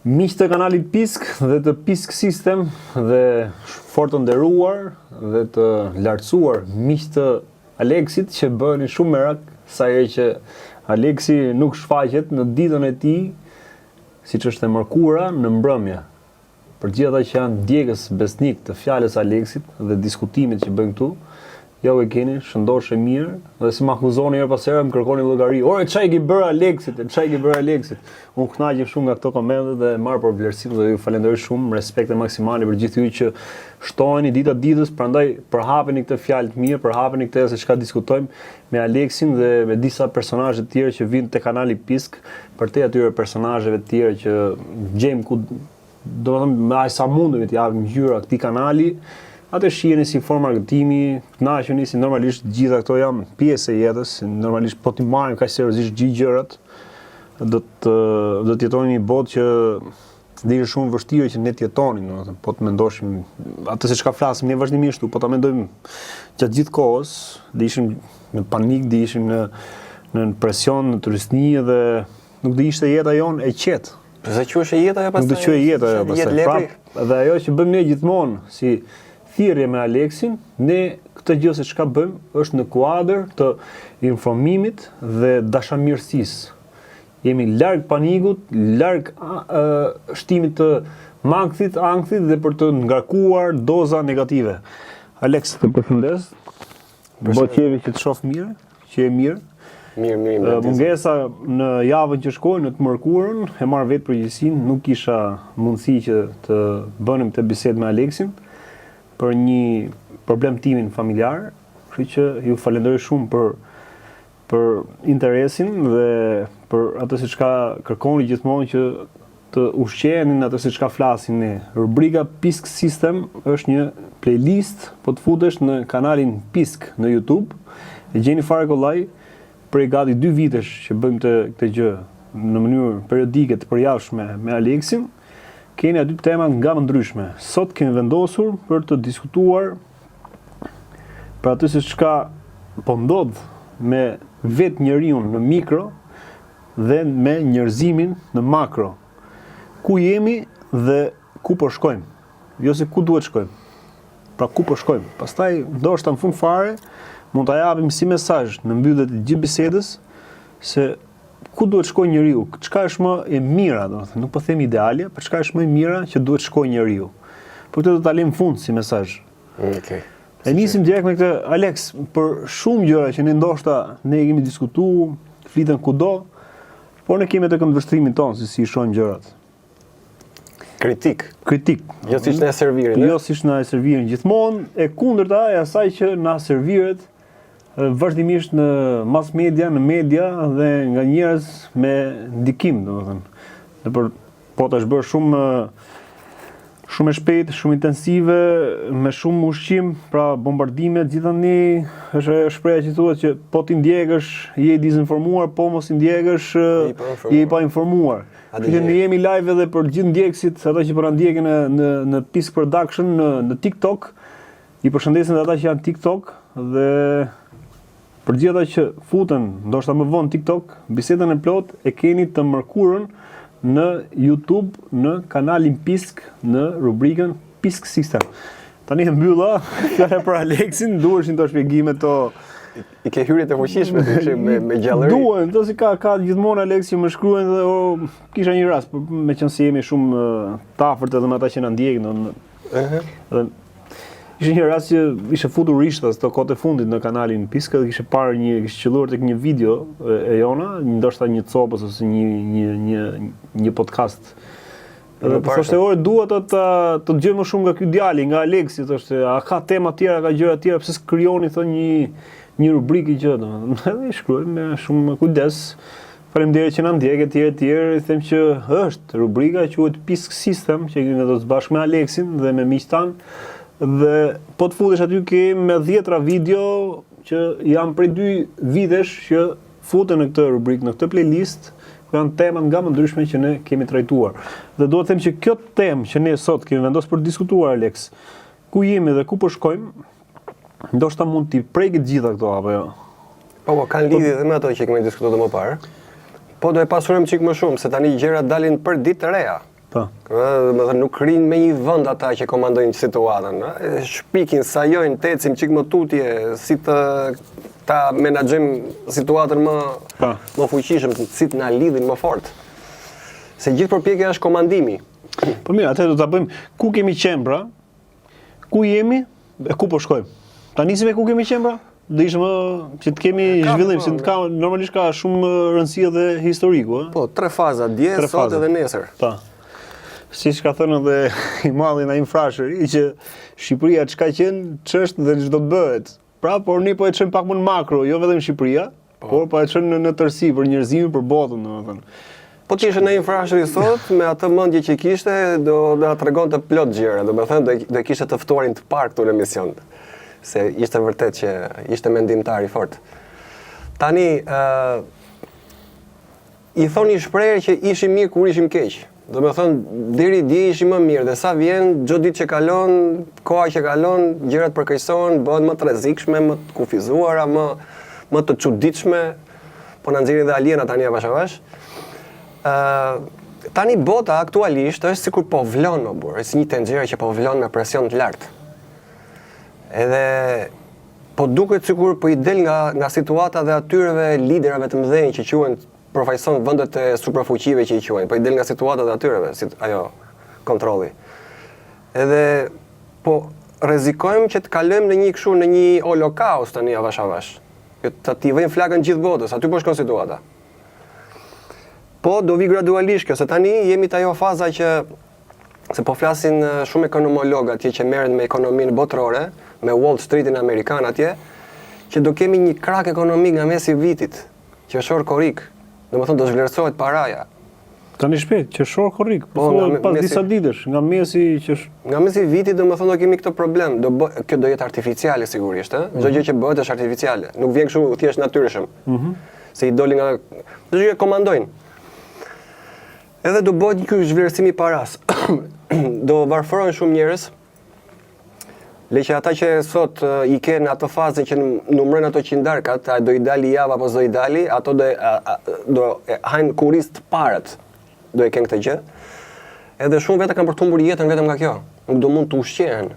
Miq të kanalit Pisk dhe të Pisk System dhe fort të nderuar dhe të lartësuar miq të Aleksit që bëni shumë merak sa herë që Aleksi nuk shfaqet në ditën e tij, siç është e mërkura në mbrëmje. Për gjithë ata që janë djegës besnik të fjalës Aleksit dhe diskutimit që bëjmë këtu, jo e keni, shëndosh e mirë, dhe se më akuzoni herë pas here, më kërkoni llogari. Ore, çai ki bërë Aleksit, çai ki bërë Aleksit. Unë kënaqem shumë nga këto komente dhe marr për vlerësim dhe ju falenderoj shumë, respekt maksimale për gjithë ju që shtoheni dita ditës, prandaj përhapeni këtë fjalë të mirë, përhapeni këtë se çka diskutojmë me Aleksin dhe me disa personazhe të tjerë që vinë te kanali Pisk, për te atyre personazheve të tjerë që gjejmë ku domethënë me aq sa mundemi të japim ngjyra këtij kanali. Atë shiheni si formë marketimi, kënaqeni si normalisht gjitha këto janë pjesë e jetës, normalisht po ti marrim kaq seriozisht gjithë gjërat, do të jetojmë një botë që dhe është shumë vështirë që ne të jetonim, domethënë, po të mendoshim atë se çka flasim ne vazhdimisht, po ta mendojmë gjatë gjithë kohës, dhe ishim në panik, dhe ishim në presion, në turistni dhe nuk do ishte jeta jonë e qetë. Pse quhesh jeta ajo pastaj? Nuk do quhej jeta ajo pastaj. Prap, dhe ajo që bëjmë ne gjithmonë si thirrje me Aleksin, ne këtë gjë se çka bëjmë është në kuadër të informimit dhe dashamirësisë. Jemi larg panikut, larg shtimit të ankthit dhe për të ngarkuar doza negative. Aleks, të përshëndes. Bëj qevi që të shoh mirë, që je mirë. Mirë. Mungesa në javën që shkoi në të mërkurën, e marr vetë përgjegjësinë, nuk kisha mundësi që të bënim të bisedë me Aleksin për një problem timin familjar, kështu që ju falenderoj shumë për interesin dhe për atë se çka kërkoni gjithmonë që të ushqeheni në atë se çka flasim ne. Rubrika Pisk System është një playlist, po të futesh në kanalin Pisk në YouTube, e gjeni fare kollaj prej gati 2 vitesh që bëjmë këtë gjë në mënyrë periodike të përjashme me Aleksin. Keni aty tema nga më ndryshme. Sot kemi vendosur për të diskutuar për atë se çka po ndodh me vetë njeriu në mikro dhe me njerëzimin në makro. Ku jemi dhe ku po shkojmë? Jo se ku duhet shkojmë. Pra ku po shkojmë? Pastaj ndoshta në fund fare mund ta japim si mesazh në mbyllje të gjithë bisedës se ku duhet shkojë njeriu? Çka është më e mira, domethënë, nuk po them ideale, por çka është më e mira që duhet shkojë njeriu. Por këtë do ta lëm në fund si mesazh. Okej. E nisim direkt me këtë Aleks, për shumë gjëra që ne ndoshta ne kemi diskutuar, flitën kudo, por ne kemi të këndvështrimin tonë se si i shohim gjërat. Kritik. Jo siç na servirin. Jo siç na servirin gjithmonë, e kundërta e asaj që na serviret vazhdimisht në mass media, në media dhe nga njerëz me ndikim, domethënë. Dhe po tash bërë shumë e shpejtë, shumë intensive, me shumë ushqim, pra bombardime gjithani, është shpreha që thuhet që po ti ndjekësh, je i dezinformuar, po mos i ndjekësh, je i pa informuar. Që ne jemi live edhe për gjithë ndjekësit, ata që po na ndjekin në Pisk Production në TikTok. I përshëndesim ata që janë TikTok dhe për gjithë ata që futen, ndoshta më vonë TikTok, bisedën e plot e keni të mërkurën në YouTube, në kanalin Pisk, në rubrikën Pisk System. Tani e mbylla, fjala për Aleksin, duheshin të shpjegime to. I ke hyrjet e fuqishme me gjallëri. Duhen, to si ka gjithmonë Aleksi më shkruajnë dhe kisha një rast, me qenë se jemi shumë të afërt edhe me ata që na ndjekin. Ishte një rast që ishte futur rishtas të kohët e fundit në kanalin Pisk dhe kishte qelluar tek një video e jona, ndoshta një copës ose një podcast. Dhe thoshte ore dua të dëgjoj më shumë nga ky djali, nga Aleksi, thoshte, a ka tema tjera, ka gjëra tjera, pse s'krijoni thonë një rubrikë gjë, domethënë. Edhe i shkruaj me shumë kujdes. Faleminderit që na ndjek etj, i them që është rubrika quhet Pisk System, që kemi vendos bashkë me Aleksin dhe me miqtë tan. Dhe po të futesh aty kemi me 10 video që janë prej 2 vitesh që futen në këtë rubrikë, në këtë playlist, ku janë tema nga më ndryshme që ne kemi trajtuar. Dhe do të them që kjo temë që ne sot kemi vendosur për të diskutuar, Aleks, ku jemi dhe ku po shkojmë, ndoshta mund t'i prekit gjitha këto apo jo? Po, kanë lidhje edhe me ato që kemi diskutuar më parë. Po do e pasurojmë çik më shumë se tani gjërat dalin për ditë të reja. Po. Domethënë nuk rrinë me një vend ata që komandojnë situatën. Shpikin, sajojnë, tecim çik më tutje, si ta menaxhojmë situatën më fuqishëm, si të na lidhin më fort. Se gjithë përpjekja është komandimi. Po mirë, atë do ta bëjmë ku kemi qenë pra, ku jemi e ku po shkojmë. Ta nisim me ku kemi qenë pra? Do ishte më që të kemi zhvillim, si ka normalisht ka shumë rëndësi edhe historiku, ëh. Po, 3 faza, dje, sot edhe nesër. Po. Siç ka thënë edhe i malli Naim Frashëri që Shqipëria çka qenë, ç'është dhe ç'do të bëhet. Pra, por ne po e çojmë pak më në makro, jo vetëm Shqipëria, por po e çojmë në tërësi për njerëzimin, për botën, domethënë. Po të ishe Naim Frashëri sot, me atë mendje që kishte, do na tregonte plot gjëra, domethënë do kishte të ftuarin të parë këtu në emision. Se ishte vërtet që ishte mendimtar i fort. Tani i thoni shprehje që ishim mirë kur ishim keq. Domethënë deri dje ishim më mirë dhe sa vjen çdo ditë që kalon, koha që kalon, gjërat përkeqësohen, bëhen më të rrezikshme, më të kufizuara, më të çuditshme, po na nxjerrin dhe aliena tani avash avash. Tani bota aktualisht është sikur po vlon më burr, është një tenxhere që po vlon me presion të lartë. Edhe po duket sikur po i del nga situata dhe atyreve liderave të mëdhenj që quhen përfaqëson vendet e suprafuqive që i quajnë, po i del nga situata dhe atyreve, ajo kontrolli. Edhe po rrezikojmë që të kalojmë në një holokaust tani avash avash. Të t'i vëjmë flakën gjithë botës, aty po shkon situata. Po do vi gradualisht kjo, se tani jemi te ajo faza që se po flasin shumë ekonomologë atje që merren me ekonominë botërore, me Wall Streetin amerikan atje, që do kemi një krak ekonomik nga mesi i vitit, qershor korrik. Domethënë do zhvlerësohet paraja. Tani shpejt, qershor korrik, po pas disa ditësh, nga mesi Nga mesi i vitit domethënë do kemi këtë problem. Kjo do jetë artificiale sigurisht, ëh. Çdo gjë që bëhet është artificiale. Nuk vjen kështu thjesht natyrshëm. Se i doli nga çdo gjë komandojnë. Edhe do bëhet ky zhvlerësim i paras. Do varfërohen shumë njerëz. Le që ata që sot i kenë atë fazën që numërojnë ato qindarkat, a do i dali java apo s'do i dali, ato do hajnë kurriz të parët. Do e kenë këtë gjë. Edhe shumë vetë kanë për të humbur jetën vetëm nga kjo. Nuk do mund të ushqehen.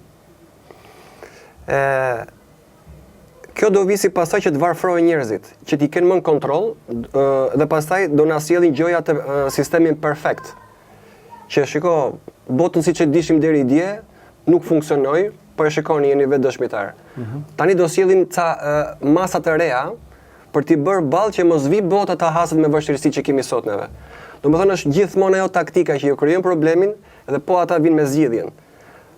Kjo do vi si pasaj që të varfërojnë njerëzit, që t'i kenë më në kontroll dhe pastaj do na sjellin gjoja të sistemin perfekt. Që shiko, botën siç e dishim deri dje, nuk funksionoi, po e shikoni jeni vetë dëshmitar. Tani do sjellim ca masa të reja për t'i bërë ballë që mos vi bota ta haset me vështirësi që kemi sot neve. Domethënë është gjithmonë ajo taktika që ju krijon problemin dhe po ata vinë me zgjidhjen.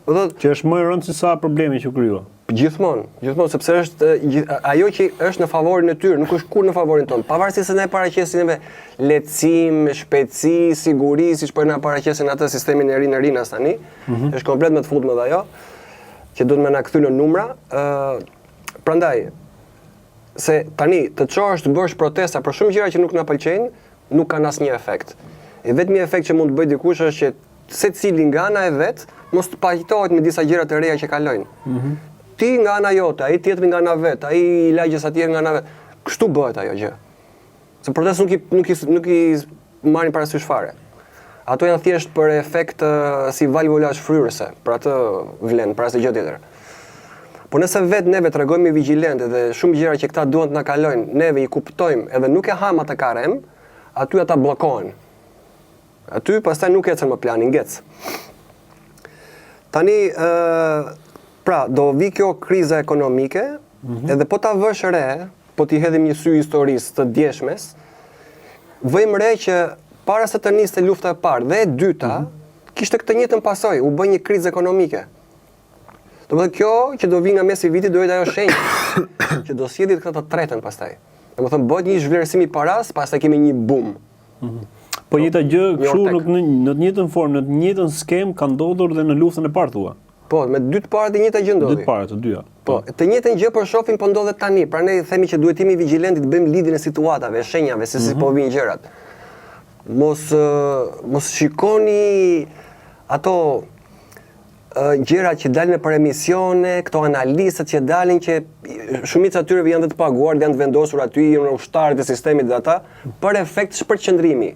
Do thotë që është më e rëndë se sa problemi që krijua. Gjithmonë, sepse është ajo që është në favorin e tyre, nuk është kur në favorin tonë. Pavarësisht se ne paraqesim neve lehtësim, shpejtësi, siguri, siç po na paraqesin atë sistemin e rinas tani, është komplet me të futme dhe ajo, që do të më na kthy në numra. Prandaj, se tani të çosh të bësh protesta për shumë gjëra që nuk na pëlqejnë, nuk kanë asnjë efekt. E vetmi efekt që mund të bëj dikush është që secili nga ana e vet mos të pajtohet me disa gjëra të reja që kalojnë. Ti nga ana jote, ai tjetri nga ana vet, ai i lagjës atje nga ana vet. Kështu bëhet ajo gjë. Se protestë nuk i marrin parasysh fare. Ato janë thjesht për efekt si valvulazh fryrëse, për atë vlen, për asnjë gjë tjetër. Po nëse vetë neve tregojmë vigjilentë dhe shumë gjëra që këta duan të na kalojnë, neve i kuptojmë edhe nuk e hajmë atë karem, aty ata bllokohen. Aty pastaj nuk ecën më plani, ngec. Tani pra, do vi kjo kriza ekonomike, edhe po ta vësh re, po t'i hedhim një sy historisë të djeshmes, vëjmë re që para se të niste lufta e parë dhe e dyta, kishte këtë njëjtën pasojë, u bë një krizë ekonomike. Domethënë kjo që do vi nga mesi i vitit do jetë ajo shenjë që do sjellit këtë të tretën pastaj. Domethënë bëhet një zhvlerësim i paras, pastaj kemi një boom. Po njëta gjë kështu në të njëjtën formë, në të njëjtën skemë ka ndodhur dhe në luftën e parë thua. Po, me dy të parë të njëjta gjë ndodhi. Dy të parë, të dyja. Po, të njëjtën gjë po shohim po ndodhet tani. Prandaj themi që duhet jemi vigjilentë të bëjmë lidhjen e situatave, shenjave se si po vijnë gjërat. Mos shikoni ato gjërat që dalin për emisione, këto analistët që dalin që shumica tyre janë të paguar, janë të vendosur aty, janë ushtarët e sistemit dhe ata, për efekt shpërqendrimi.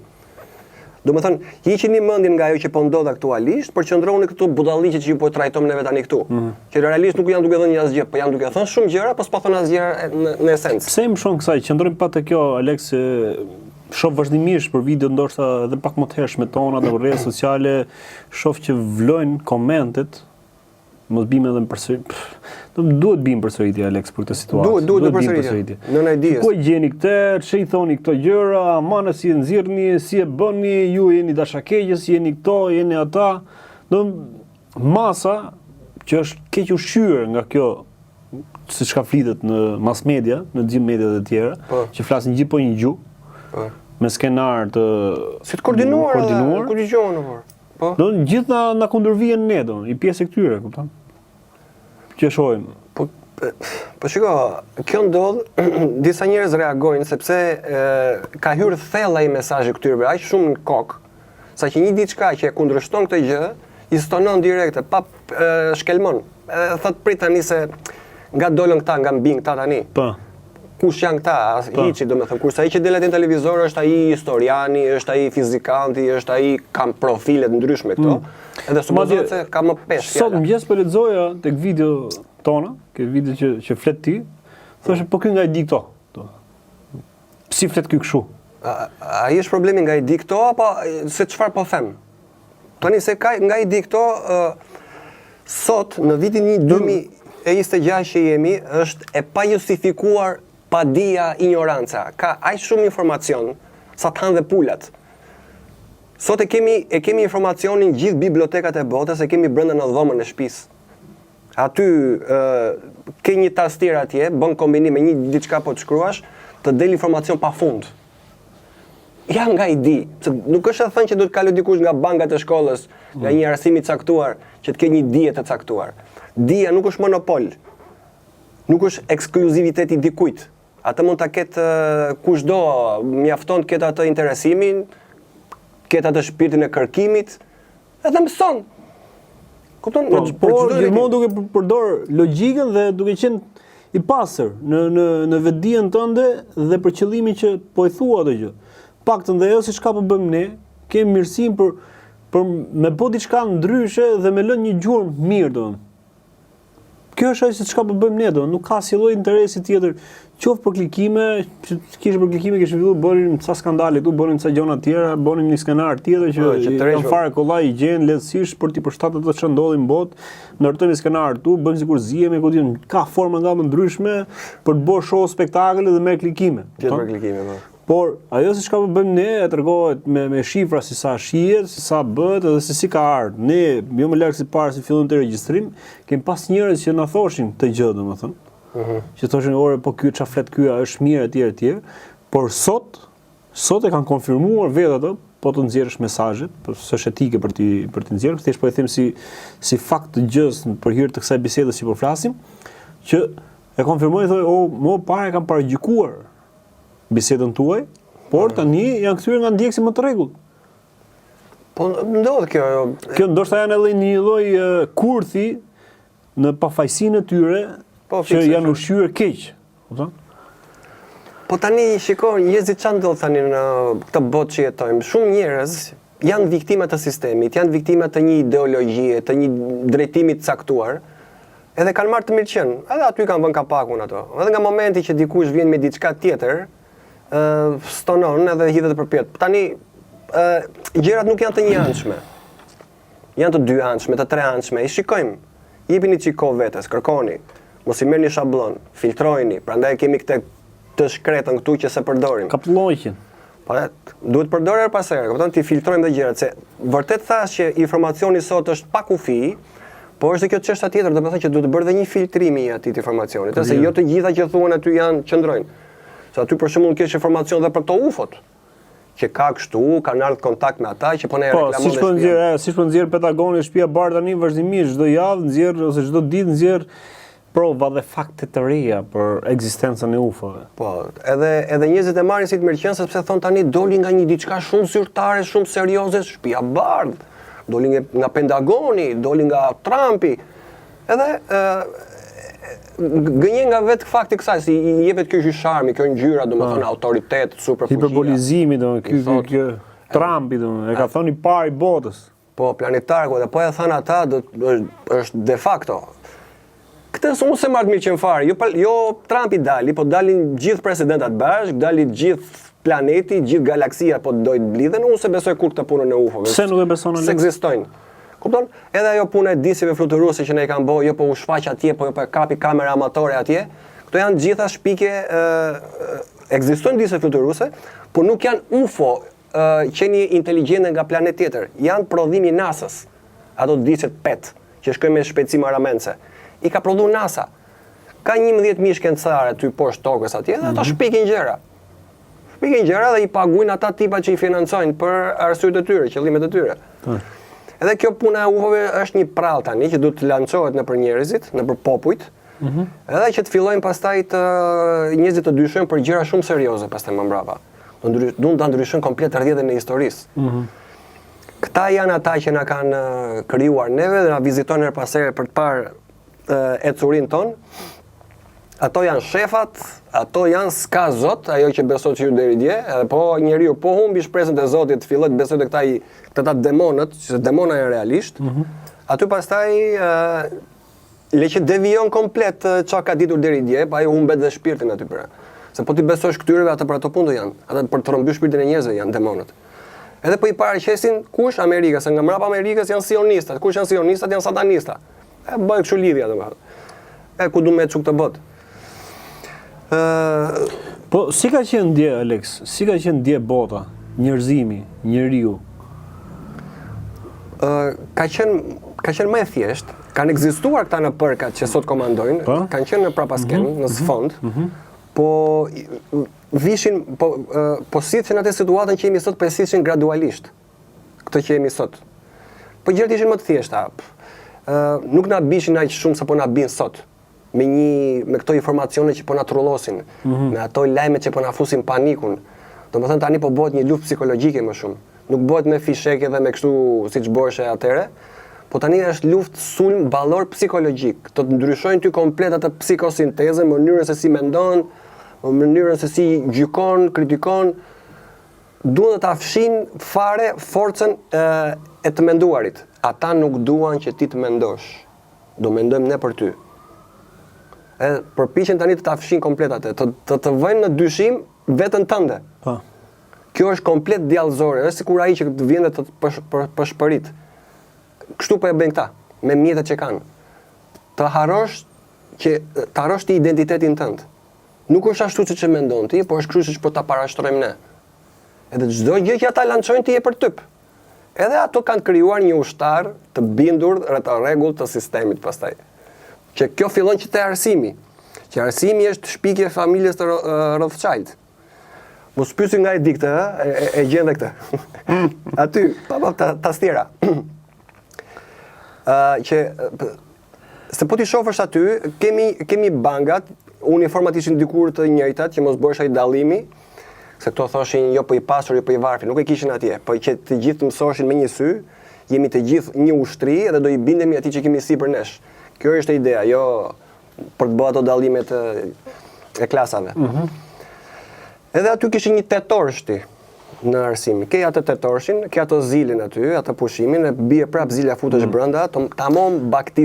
Domethënë, hiqini mendjen nga ajo që po ndodh aktualisht, për qëndroni këtu budalliqe që ju po trajtojmë neve tani këtu. Që realisht nuk janë duke thënë një asgjë, po janë duke thënë shumë gjëra, po s'po thonë asgjë në esencë. Pse më shon kësaj, qëndrojmë pa te kjo, Alex, shoh vazhdimisht për video ndoshta edhe pak më të hershme tona në rrjetet sociale, shoh që vlojnë komentet, mos bim edhe përsëri. Duhet bim përsëritje Alex për këtë situatë. Duhet përsëritje. Në dijes. Ku e gjeni këtë, ç'i thoni këto gjëra, amana si e nxirrni, si e bëni, ju jeni dashakeqës, jeni këto, jeni ata. Do masa që është keq ushqyer nga kjo siç ka flitet në mass media, në gjithë mediat e tjera, që flasin gjithë po një gjuhë. Me skenar të si të koordinuar, ku dëgjon apo. Po. Do gjithë na kundërvihen ne do, i pjesë e këtyre, kupton? Që shohim. Po shiko, kjo ndodh, disa njerëz reagojnë sepse ka hyrë thella i mesazhit këtyre aq shumë në kokë, saqë një diçka që e kundërshton këtë gjë, i stonon direkte, pa shkelmon. Thot prit tani se nga dolën këta, nga mbin këta tani. Po. Kush janë këta? Hiçi, domethënë, kurse ai që delet në televizor është ai historiani, është ai fizikanti, është ai kam profile të ndryshme këto. Edhe supozohet se ka më pesh fjala. Sot mëngjes po lexoja tek video tona, ke video që flet ti, thoshte po ky nga i di këto. Si flet ky kështu? Ai është problemi nga i di këto apo se çfarë po them? Tani se nga i di këto sot në vitin 2026 që jemi është e pa justifikuar padia, ignoranca. Ka aq shumë informacion sa të hanë dhe pulat. Sot e kemi informacionin gjithë bibliotekat e botës, e kemi brenda në dhomën e shtëpisë. Aty ke një tastier atje, bën kombinim me një diçka po të shkruash, të del informacion pafund. Ja nga i di, se nuk është e thënë që do të kaloj dikush nga bankat e shkollës, nga një arsimi i caktuar, që të ke një dije të caktuar. Dija nuk është monopol. Nuk është ekskluzivitet i dikujt. Atë mund ta ketë kushdo, mjafton të ketë atë interesimin, ketë atë shpirtin e kërkimit, edhe mëson. Kupton? Po gjithmonë duke përdor logjikën dhe duke qenë i pastër në vetdijen tënde dhe për qëllimin që po i thua ato gjë. Paktën dhe ajo si çka po bëjmë ne, kemi mirësinë për me bë diçka ndryshe dhe me lënë një gjurmë mirë domethënë. Kjo është ajo se çka po bëjmë ne, nuk ka asnjë lloj interesi tjetër, qoftë për klikime, kishte për klikime kishte filluar bënin ca skandale këtu, bënin ca gjëra të tjera, bënin një skenar tjetër që janë fare kollaj i gjen lehtësisht për t'i përshtatur ato që ndodhin në botë, ndërtojmë skenar këtu, bëjmë sikur zihemi, ku diun, ka forma nga më ndryshme për të bërë show spektakël dhe me klikime. Gjithë për klikime, po. Por ajo se çka po bëjmë ne e tregohet me shifra si sa shihet, si sa bëhet edhe se si ka ardhur. Ne jo më lart si para se fillon të regjistrim, kemi pas njerëz që na thoshin këtë gjë domethënë. Që thoshin ore po ky çfarë flet ky, është mirë etj. Por sot e kanë konfirmuar vetë ato, po të nxjerrësh mesazhet, po s'është etike për të nxjerrë, thjesht po e them si fakt të gjës për hir të kësaj bisede si po flasim, që e konfirmoi thonë, më parë kam paragjykuar bisedën tuaj, por tani janë kthyer nga ndjekësi më të rregullt. Po ndodh kjo. Kjo ndoshta janë edhe një lloj kurthi në pafajësinë e tyre që janë ushqyer keq, kupton? Po tani shikoj, njerëzit çan ndodh tani në këtë botë që jetojmë. Shumë njerëz janë viktima të sistemit, janë viktima të një ideologjie, të një drejtimi të caktuar. Edhe kanë marrë të mirëqen. Edhe aty kanë vënë kapakun ato. Edhe nga momenti që dikush vjen me diçka tjetër, stonon edhe hidhet përpjet. Tani gjërat nuk janë të njëanshme. Janë të dyanshme, të treanshme. I shikojmë. Jepini çiko vetes, kërkoni. Mos i merrni shabllon, filtrojini. Prandaj kemi këtë të shkretën këtu që se përdorim. Kapllojqin. Po duhet përdorë her pas here, kupton, ti filtrojmë dhe gjërat se vërtet thash që informacioni sot është pa kufi, po është kjo çështja tjetër, do të thotë që duhet të bërë dhe një filtrim i atij të informacionit, se jo të gjitha që thuan aty janë qëndrojnë. Se aty për shembull kesh informacion dhe për këto UFO-t, që ka kështu, kanë ardhur kontakt me ata që po ne reklamojnë. Siç po nxjerr Pentagoni shtëpia Bardh tani vazhdimisht çdo javë nxjerr ose çdo ditë nxjerr prova dhe fakte të reja për ekzistencën e UFO-ve. Po, edhe njerëzit e marrin si të mirëqen sepse thon tani doli nga një diçka shumë zyrtare, shumë serioze, shtëpia Bardh, doli nga Pentagoni, doli nga Trumpi. Edhe gënjen nga vetë fakti kësaj, si i jepet kjo sharmi, kjo ngjyra, domethënë autoritet, superfuqia. Hiperbolizimi, domethënë, kjo. Trumpi, e ka thënë i parë i botës. Po, planetarku, dhe po e thënë ata, është de facto. Këtë unë se marrë mirë që më farë, jo Trumpi dali, po dalin gjithë presidentat bashkë, dalin gjithë planeti, gjithë galaksia po dojtë blidhen, unë se besoj kur këtë punën e UFO-ve. Se nuk e beson Se ekzistojnë. Kupton? Edhe ajo punë e disive fluturuese që ne i kanë bëu, jo po u shfaq atje, po jo po kapi kamera amatore atje. Këto janë gjitha shpike, ekzistojnë disive fluturuese, por nuk janë UFO, qenie inteligjente nga planet tjetër. Janë prodhimi NASA-s. Ato diset PET, që shkojnë me shpejtësi maramense. I ka prodhuar NASA. Ka 11.000 shkencëtarë aty poshtë tokës atje, dhe ato shpikin gjëra. Shpikin gjëra dhe i paguajnë ata tipa që i financojnë për arsyet e tyre, qëllimet e tyre. Edhe kjo puna e UFO-ve është një prall tani që duhet të lançohet nëpër njerëzit, nëpër popujt. Edhe që të fillojnë pastaj të njerëzit të dyshojnë për gjëra shumë serioze pastaj më mbrapa. Duan ta ndryshojnë komplet rrjedhën e historisë. Këta janë ata që na kanë krijuar neve dhe na vizitojnë her pas here për të parë ecurin ton. Ato janë shefat, ato janë s'ka Zot, ajo që besoj që ju deri dje, po njeriu po humbi shpresën e Zotit, fillon të besojë këta demonët, që demona janë realisht. Aty pastaj le që devijon komplet çka ka ditur deri dje, pa ai humbet dhe shpirtin aty pra. Se po ti besosh këtyreve, ata për ato punë janë, ata për të rrëmbyer shpirtin e njerëzve janë demonët. Edhe po i paraqesin kush Amerika, se nga mbrapa Amerikës janë sionistat, kush janë sionistat janë satanista. Bëj kështu lidhja domethënë. Ku duhet të çu këtë botë. Po si ka qenë ndje, Alex? Si ka qenë ndje bota, njerëzimi, njeriu? Ka qenë më e thjeshtë. Kanë ekzistuar këta në përkat që sot komandojnë, kanë qenë në prapasken, në sfond, po vishin, po siteshin atë situatën që jemi sot, po siteshin gradualisht. Këtë që jemi sot. Po gjërat ishin më të thjeshta. Nuk na bishin aq shumë sa po na bin sot. Me këto informacione që po na trullosin, me ato lajme që po na fusin panikun. Domethënë tani po bëhet një luftë psikologjike më shumë. Nuk bëhet me fisheke dhe me kështu siç bëhej atëherë, po tani është luftë sulm ballor psikologjik. Do të ndryshojnë ty komplet atë psikosintezën, mënyrën se si mendon, mënyrën se si gjykon, kritikon. Duan ta fshin fare forcën e të menduarit. Ata nuk duan që ti të mendosh. Do mendojmë ne për ty. Përpiqen tani të ta fshin komplet atë, të vënë në dyshim veten tënde. Kjo është komplet djallëzore, është sikur ai që vjen të përshpërit. Kështu po e bëjnë këta, me mjetet që kanë. Të harrosh ti identitetin tënd. Nuk është ashtu siç e mendon ti, por është kështu siç po ta parashtrojmë ne. Edhe çdo gjë që ata lançojnë ti e për typ. Edhe ato kanë krijuar një ushtar të bindur rreth rregullt të sistemit pastaj. Që kjo fillon që te arsimi. Që arsimi është shpikje e familjes të Rothschild. Mos pyesi nga e di këtë, e gjen dhe këtë. Aty, tastiera. Që se po ti shohësh aty, kemi bangat, uniformat ishin dikur të njëjtat, që mos bëhesh ai dallimi, se këto thoshin jo po i pasur, jo po i varfër, nuk e kishin atje, po që të gjithë mësoshin me një sy, jemi të gjithë një ushtri dhe do i bindemi atij që kemi sipër nesh. Kjo është ideja, jo për të bërë ato dallimet e klasave. Edhe aty kishin një tetorshti në arsim. Ke atë tetorshin, ke ato zilin aty, atë pushimin, e bie prap zilja futesh brenda, tamam bakti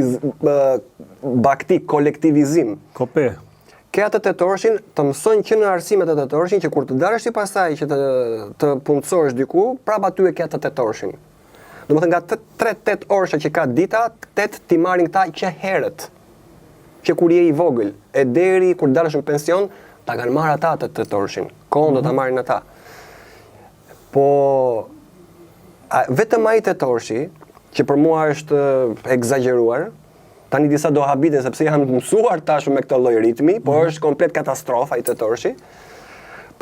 kolektivizim. Kope. Ke atë tetorshin, të mësojnë që në arsimet e tetorshin, që kur të dalësh ti pastaj që të punësosh diku, prap aty e ke atë tetorshin. Domethënë nga 3-8 orësha që ka dita, 8 ti marrin këta që herët. Që kur je i vogël, e deri kur dalësh në pension, ta kanë marrë ata atë tetorshin. Kohën do ta marrin ata. Po vetëm ai tetorshi, që për mua është egzageruar, tani disa do habiten sepse janë mësuar tash me këtë lloj ritmi, por është komplet katastrofë ai tetorshi.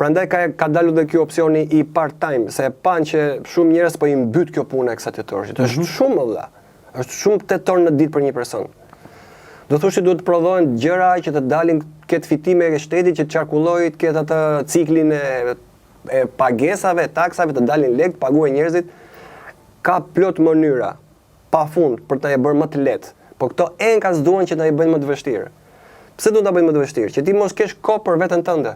Prandaj ka dalur dhe ky opsioni i part-time, se e pan që shumë njerëz po i mbyt kjo punë e kësaj tetorshit. Është shumë vëlla. Është shumë tetor në ditë për një person. Do thosh që duhet të prodhohen gjëra që të dalin këtë fitime e shtetit që qarkullojë, këtë atë ciklin e pagesave, taksave, të dalin lekë, paguajnë njerëzit. Ka plot mënyra, pafund për ta e bërë më të lehtë. Po këto enkas duan që ta i bëjnë më të vështirë. Pse duan ta bëjnë më të vështirë? Që ti mos kesh kohë për veten tënde.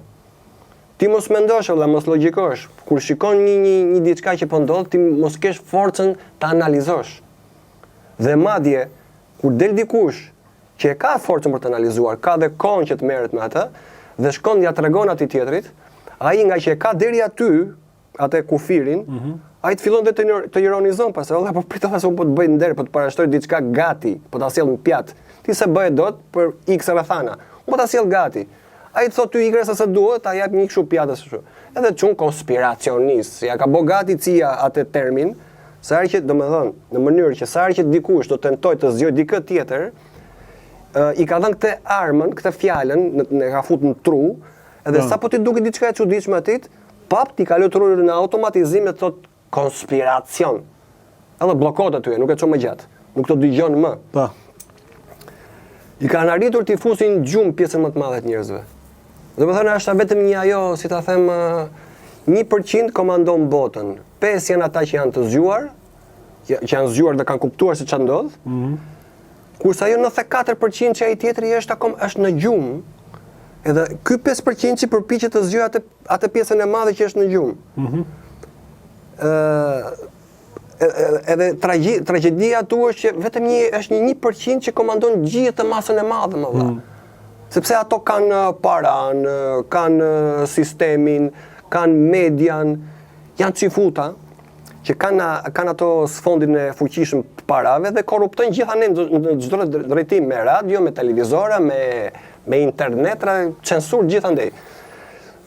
Ti mos mendosh valla, mos logjikosh. Kur shikon një diçka që po ndodh, ti mos kesh forcën ta analizosh. Dhe madje kur del dikush që e ka forcën për të analizuar, ka dhe kohën që të merret me atë dhe shkon ja tregon atij tjetrit, ai nga që e ka deri aty, atë kufirin, ai të fillon të ironizon pastaj, valla po prit ose po të bëj nder, po të parashtoj diçka gati, po ta sjell në pjat. Ti se bëhet dot për X rrethana. Po ta sjell gati. Ai thot ty ikre se duhet, ta jap një kështu pjatës kështu. Edhe çun konspiracionist, ja ka bogati cia atë termin, sa herë që domethënë, në mënyrë që sa herë që dikush do tentojë të zgjojë dikë tjetër, i ka dhënë këtë armën, këtë fjalën, ne ka futur në tru, edhe sa po ti duket diçka e çuditshme atit, pap ti kaloj trurin në automatizim e thot konspiracion. Edhe bllokohet aty, nuk e çon më gjatë. Nuk të dëgjon më. Po. I kanë arritur t'i fusin gjumë pjesën më të madhe të njerëzve. Domethënë është vetëm një ajo, si ta them, 1% komandon botën. 5 janë ata që janë të zgjuar, që janë zgjuar dhe kanë kuptuar se ç'a ndodh. Kurse ajo 94% që ai tjetri është në gjumë, edhe ky 5% që përpiqet të zgjojë atë pjesën e madhe që është në gjumë. Edhe tragjedia tu është që vetëm është një 1% që komandon gjithë masën e madhe më valla. Sepse ato kanë paran, kanë sistemin, kanë median, janë cifuta që kanë ato sfondin e fuqishëm të parave dhe korruptojnë gjithanë në çdo drejtim, me radio, me televizora, me internet, censur gjithandej.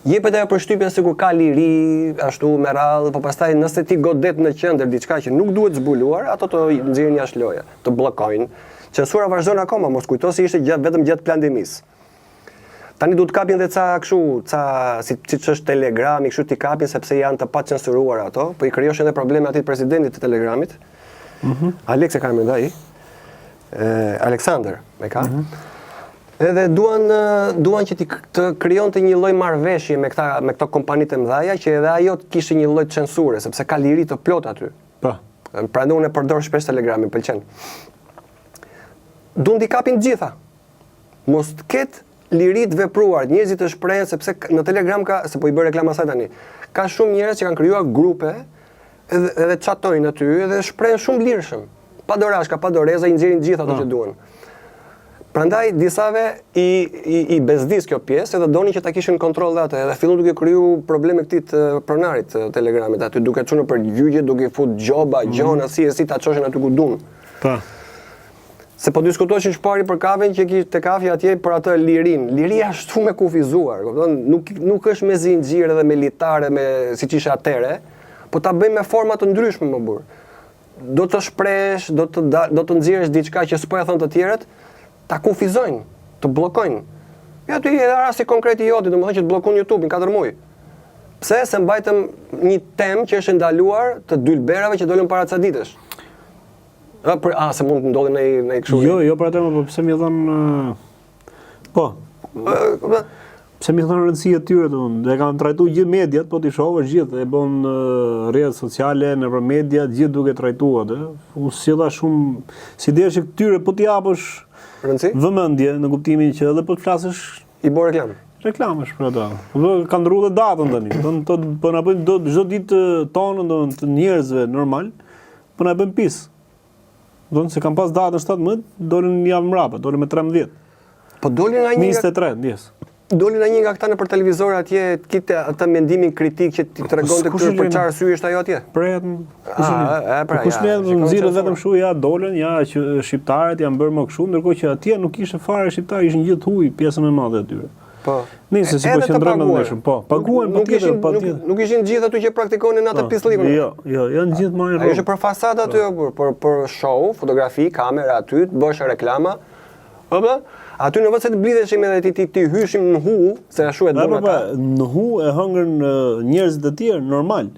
Jepet ajo përshtypjen sikur ka liri, ashtu me radhë, po pastaj nëse ti godet në qendër diçka që nuk duhet zbuluar, ato të nxjerrin jashtë loje, të bllokojnë. Censura vazhdon akoma, mos kujto se ishte vetëm gjatë pandemisë. Tani duhet kapin dhe siç është Telegrami, kështu ti kapin sepse janë të pacensuruar ato, po i krijosh edhe probleme atij presidentit të Telegramit. Alex e ka emrin ai. Alexander, me ka. Edhe duan që të krijonte një lloj marrëveshje me këto kompanitë e mëdha që edhe ajo të kishte një lloj censure, sepse ka liri të plot aty. Po. Prandaj unë e përdor shpesh Telegramin, pëlqen. Duan t'i kapin të gjitha. Mos të ketë liri të vepruar, njerëzit të shprehen sepse në Telegram se po i bë reklama asaj tani. Ka shumë njerëz që kanë krijuar grupe edhe chatojnë aty edhe shprehen shumë lirshëm. Pa dorashka, pa doreza, i nxjerrin gjithë ato që duan. Prandaj disave i bezdis kjo pjesë edhe donin që ta kishin kontroll dhe atë, edhe fillon duke kriju probleme këtij të pronarit të Telegramit, aty duke çuar për gjyqje, duke fut gjoba, gjona si ta çoshin aty ku duan. Po. Se po diskutoshin shpari për kafen që kishte kafe atje për atë lirin. Liria është shumë e kufizuar, nuk është me zinxhir dhe me litare siç ishte atëre, po ta bëjmë me forma të ndryshme më burr. Do të shpresh, do të nxjerrësh diçka që s'po e thon të tjerët, ta kufizojnë, të bllokojnë. Ja ty edhe rasti konkret i Joti, domethënë që të bllokon YouTube-in 4 muaj. Pse? Se mbajtëm një temë që është ndaluar të dylberave që dolën para ca ditësh. Se mund të ndodhi në kështu. Jo për atë, po pse më thon po. Pse më thon rëndësia e tyre domun, dhe kanë trajtuar gjithë mediat, po ti shohësh gjithë, e bën rrjetet sociale, nëpër media, gjithë duke trajtuar atë. Unë sjella shumë si ideja që këtyre po t'i japësh rëndësi? Vëmendje në kuptimin që edhe po të flasësh i bë reklam. Reklamash për ato. Kanë ndrruar datën tani. Po na bëjnë çdo ditë tonën të njerëzve normal, po na bën pis. Se kam pas datën 17, dolin javë mbrapa, dolin me 13. Po dolin nga një 23, ndjes. Dolin nga një nga këta nëpër televizor atje, kite atë mendimin kritik që ti tregonte këtu për çfarë arsye është ajo atje. Pret. Kush ne nxirret vetëm kështu, ja dolën, ja që shqiptarët janë bërë më kështu, ndërkohë që atje nuk ishte fare shqiptar, ishin gjithë huj, pjesën më e madhe atyre. Po. Nëse si po qëndron më ndeshëm, po. Paguan patjetër. Nuk ishin gjithë aty që praktikonin atë pisllikun. Jo, janë gjithë marrin rrugë. Ajo është për fasadë aty, për show, fotografi, kamera aty, të bësh reklama. Apo? Aty në vend se të blidheshim edhe ti hyshim në hu, se ashtu e duan ata. Në hu e hëngën njerëzit e tjerë normal.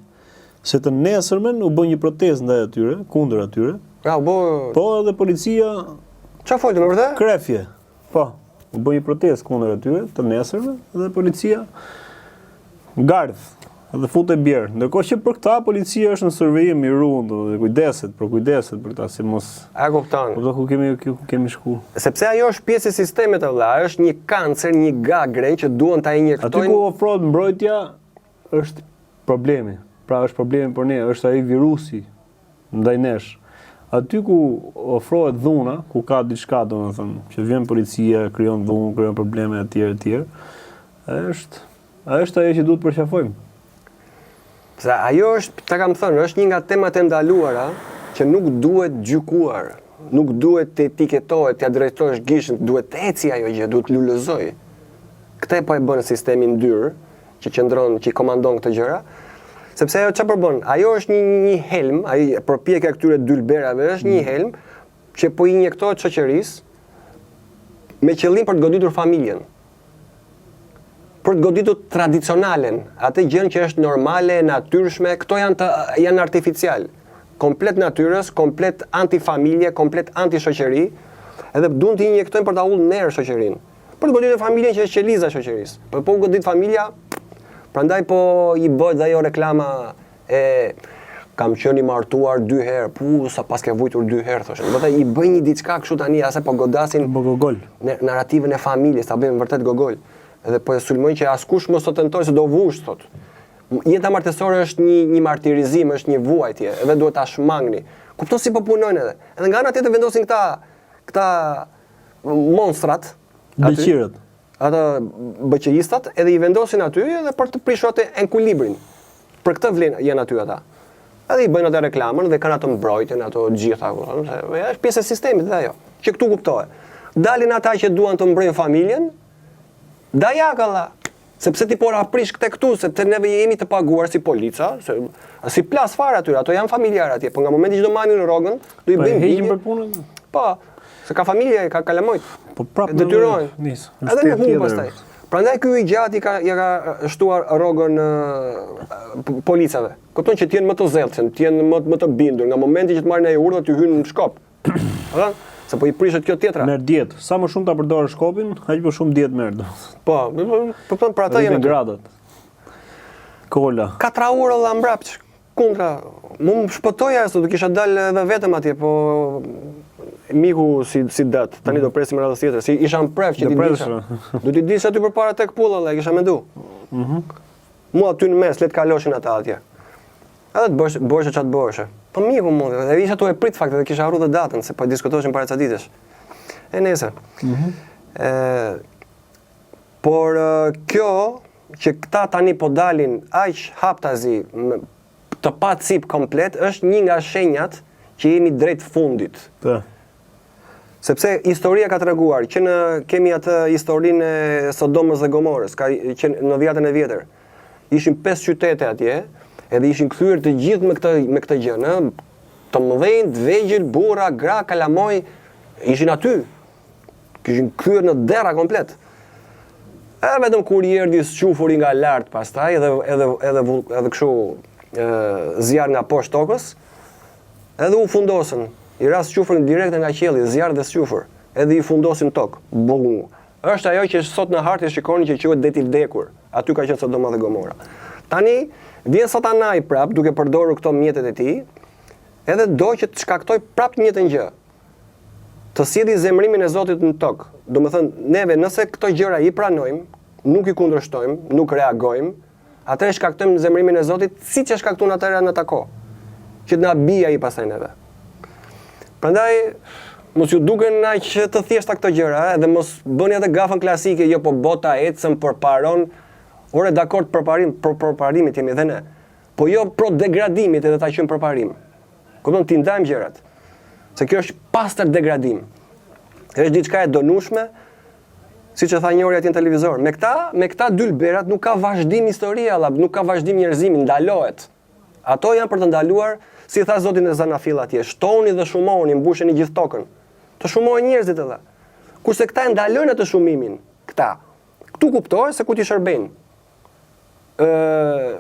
Se të nesërmen u bën një protestë ndaj atyre, kundër atyre. Po edhe policia çfarë folën më vërtet? Krefje. Po. U bë një protestë kundër atyre të nesërme dhe policia Gardh dhe fut e bjerë. Ndërkohë që për këta policia është në survejim i rundo dhe kujdeset për këta si mos. A kupton. Po ku kemi shku. Sepse ajo është pjesë e sistemit vëlla, është një kancer, një gagren që duan ta injektojnë. Aty ku ofrohet mbrojtja është problemi. Pra është problemi për ne, është ai virusi ndaj nesh. Aty ku ofrohet dhuna, ku ka diçka domethënë, që vjen policia, krijon dhunë, krijon probleme etj, është ajo që duhet përqafojmë. Se ajo është, ta kam thënë, është një nga temat e ndaluara që nuk duhet gjykuar, nuk duhet të etiketohet, t'ia drejtosh gishtin, duhet të eci ajo gjë, duhet lulëzoj. Këtë po e bën sistemi ndyrë, që qëndron, që i komandon këtë gjëra, sepse ajo çfarë bën? Ajo është një helm, ai përpjekja këtyre dylberave është një helm që po i injektohet shoqërisë me qëllim për të goditur familjen. Për të goditur tradicionalen, atë gjën që është normale, natyrshme, këto janë artificial. Komplet natyrës, komplet antifamilje, komplet antishoqëri, edhe duan të injektojnë për ta ullë nerë shoqërinë. Për të goditur familjen që është qeliza e shoqërisë. Për po godit familja, prandaj po i bëhet dhe ajo reklama e kam qenë i martuar 2 herë, sa pas ke vujtur 2 herë, thoshën. Do të i bëj një diçka kështu tani, ase po godasin gogol. Narrativën e familjes, ta bëjmë vërtet gogol. Edhe po e sulmojnë që askush mos të tentojë se do vush, thot. Jeta martësore është një martirizim, është një vuajtje, edhe duhet ta shmangni. Kupton si po punojnë edhe. Edhe nga ana tjetër vendosin këta monstrat, Bëqirët. Ata bëqëjistat, edhe i vendosin aty edhe për të prishur atë ekuilibrin. Për këtë vlen janë aty ata. Edhe i bëjnë atë reklamën dhe kanë ato mbrojtjen, ato gjitha, se është pjesë e sistemit dhe ajo. Që këtu kuptohet. Dalin ata që duan të mbrojnë familjen, da jakalla, sepse ti por aprish këtu, se të neve jemi të paguar si polica, si plas fare aty, ato janë familjarë atje, po nga momenti që do marrin në rrogën, do i bëjmë heqin për punën. Po, se ka familje, ka kalamojt. Po prapë detyrojnë. Edhe në humbë pastaj. Prandaj ky i gjati ja ka shtuar rrogën policave. Kupton që të jenë më të zellshëm, të jenë më të bindur, nga momenti që të marrin ai urdhë të hyjnë në shkop. Ëh? Se po i prishet kjo tjetra. Merr dietë. Sa më shumë ta përdorë shkopin, aq më shumë dietë merr. Po, kupton për ata janë gradat. Kola. 4 orë la mbrapsht kundra. Mu më shpëtoja ashtu, do kisha dalë edhe vetëm atje, po miku si dat. Tani do presim radhës tjetër. Si isha në pref që ti disha. Do ti disha aty përpara tek pulla, e kisha mendu. Mua aty në mes le të kaloshin ata atje. Edhe të bësh çat bësh. Po miku mund, edhe isha tu e prit fakt edhe kisha harruar dhe datën se po diskutoheshin para ca ditësh. E nesër. Por kjo që këta tani po dalin aq haptazi të pa cip komplet është një nga shenjat që jemi drejt fundit. Sepse historia ka treguar që kemi atë historinë e Sodomës dhe Gomorës, që në 10-ën e vjetër. Ishin 5 qytete atje, edhe ishin kthyer të gjithë me këtë gjë, të mëdhenj, të vegjël, burra, gra, kalamoj, ishin aty. Kishin kthyer në derra komplet. Vetëm kur i erdhi squfuri nga lart pastaj edhe kështu zjarr nga poshtë tokës, edhe u fundosën. I ras squfurin direkt nga qielli, zjarr dhe squfur, edhe i fundosin tokë. Bum. Është ajo që sot në hartë shikoni që quhet deti i vdekur. Aty ka qenë Sodoma dhe Gomora. Tani vjen Satanai prap duke përdorur këto mjetet e tij, edhe do që të shkaktoj prap një të gjë. Të sjellë zemrimin e Zotit në tokë. Domethënë, neve nëse këto gjëra i pranojmë, nuk i kundërshtojmë, nuk reagojmë, atëherë shkaktojmë zemrimin e Zotit siç e shkaktuan atëherë në ato kohë. Që të na bija ai pastaj neve. Prandaj mos ju duken aq të thjeshta këto gjëra, edhe mos bëni atë gafën klasike, jo po bota ecën përparon. Ore dakord përparimit jemi edhe ne. Po jo pro degradimit edhe ta qojmë përparim. Kupton, ti ndajmë gjërat. Se kjo është pastër degradim. Është diçka e donushme, siç e tha njëri atje në televizor. Me këta dylberat nuk ka vazhdim historia, nuk ka vazhdim njerëzimi, ndalohet. Ato janë për të ndaluar, si tha Zoti në Zanafil atje, shtoni dhe shumoni, mbusheni gjithë tokën. Të shumojnë njerëzit edhe. Kurse këta e ndalojnë atë shumimin, këta. Ktu kuptohet se ku ti shërbejnë.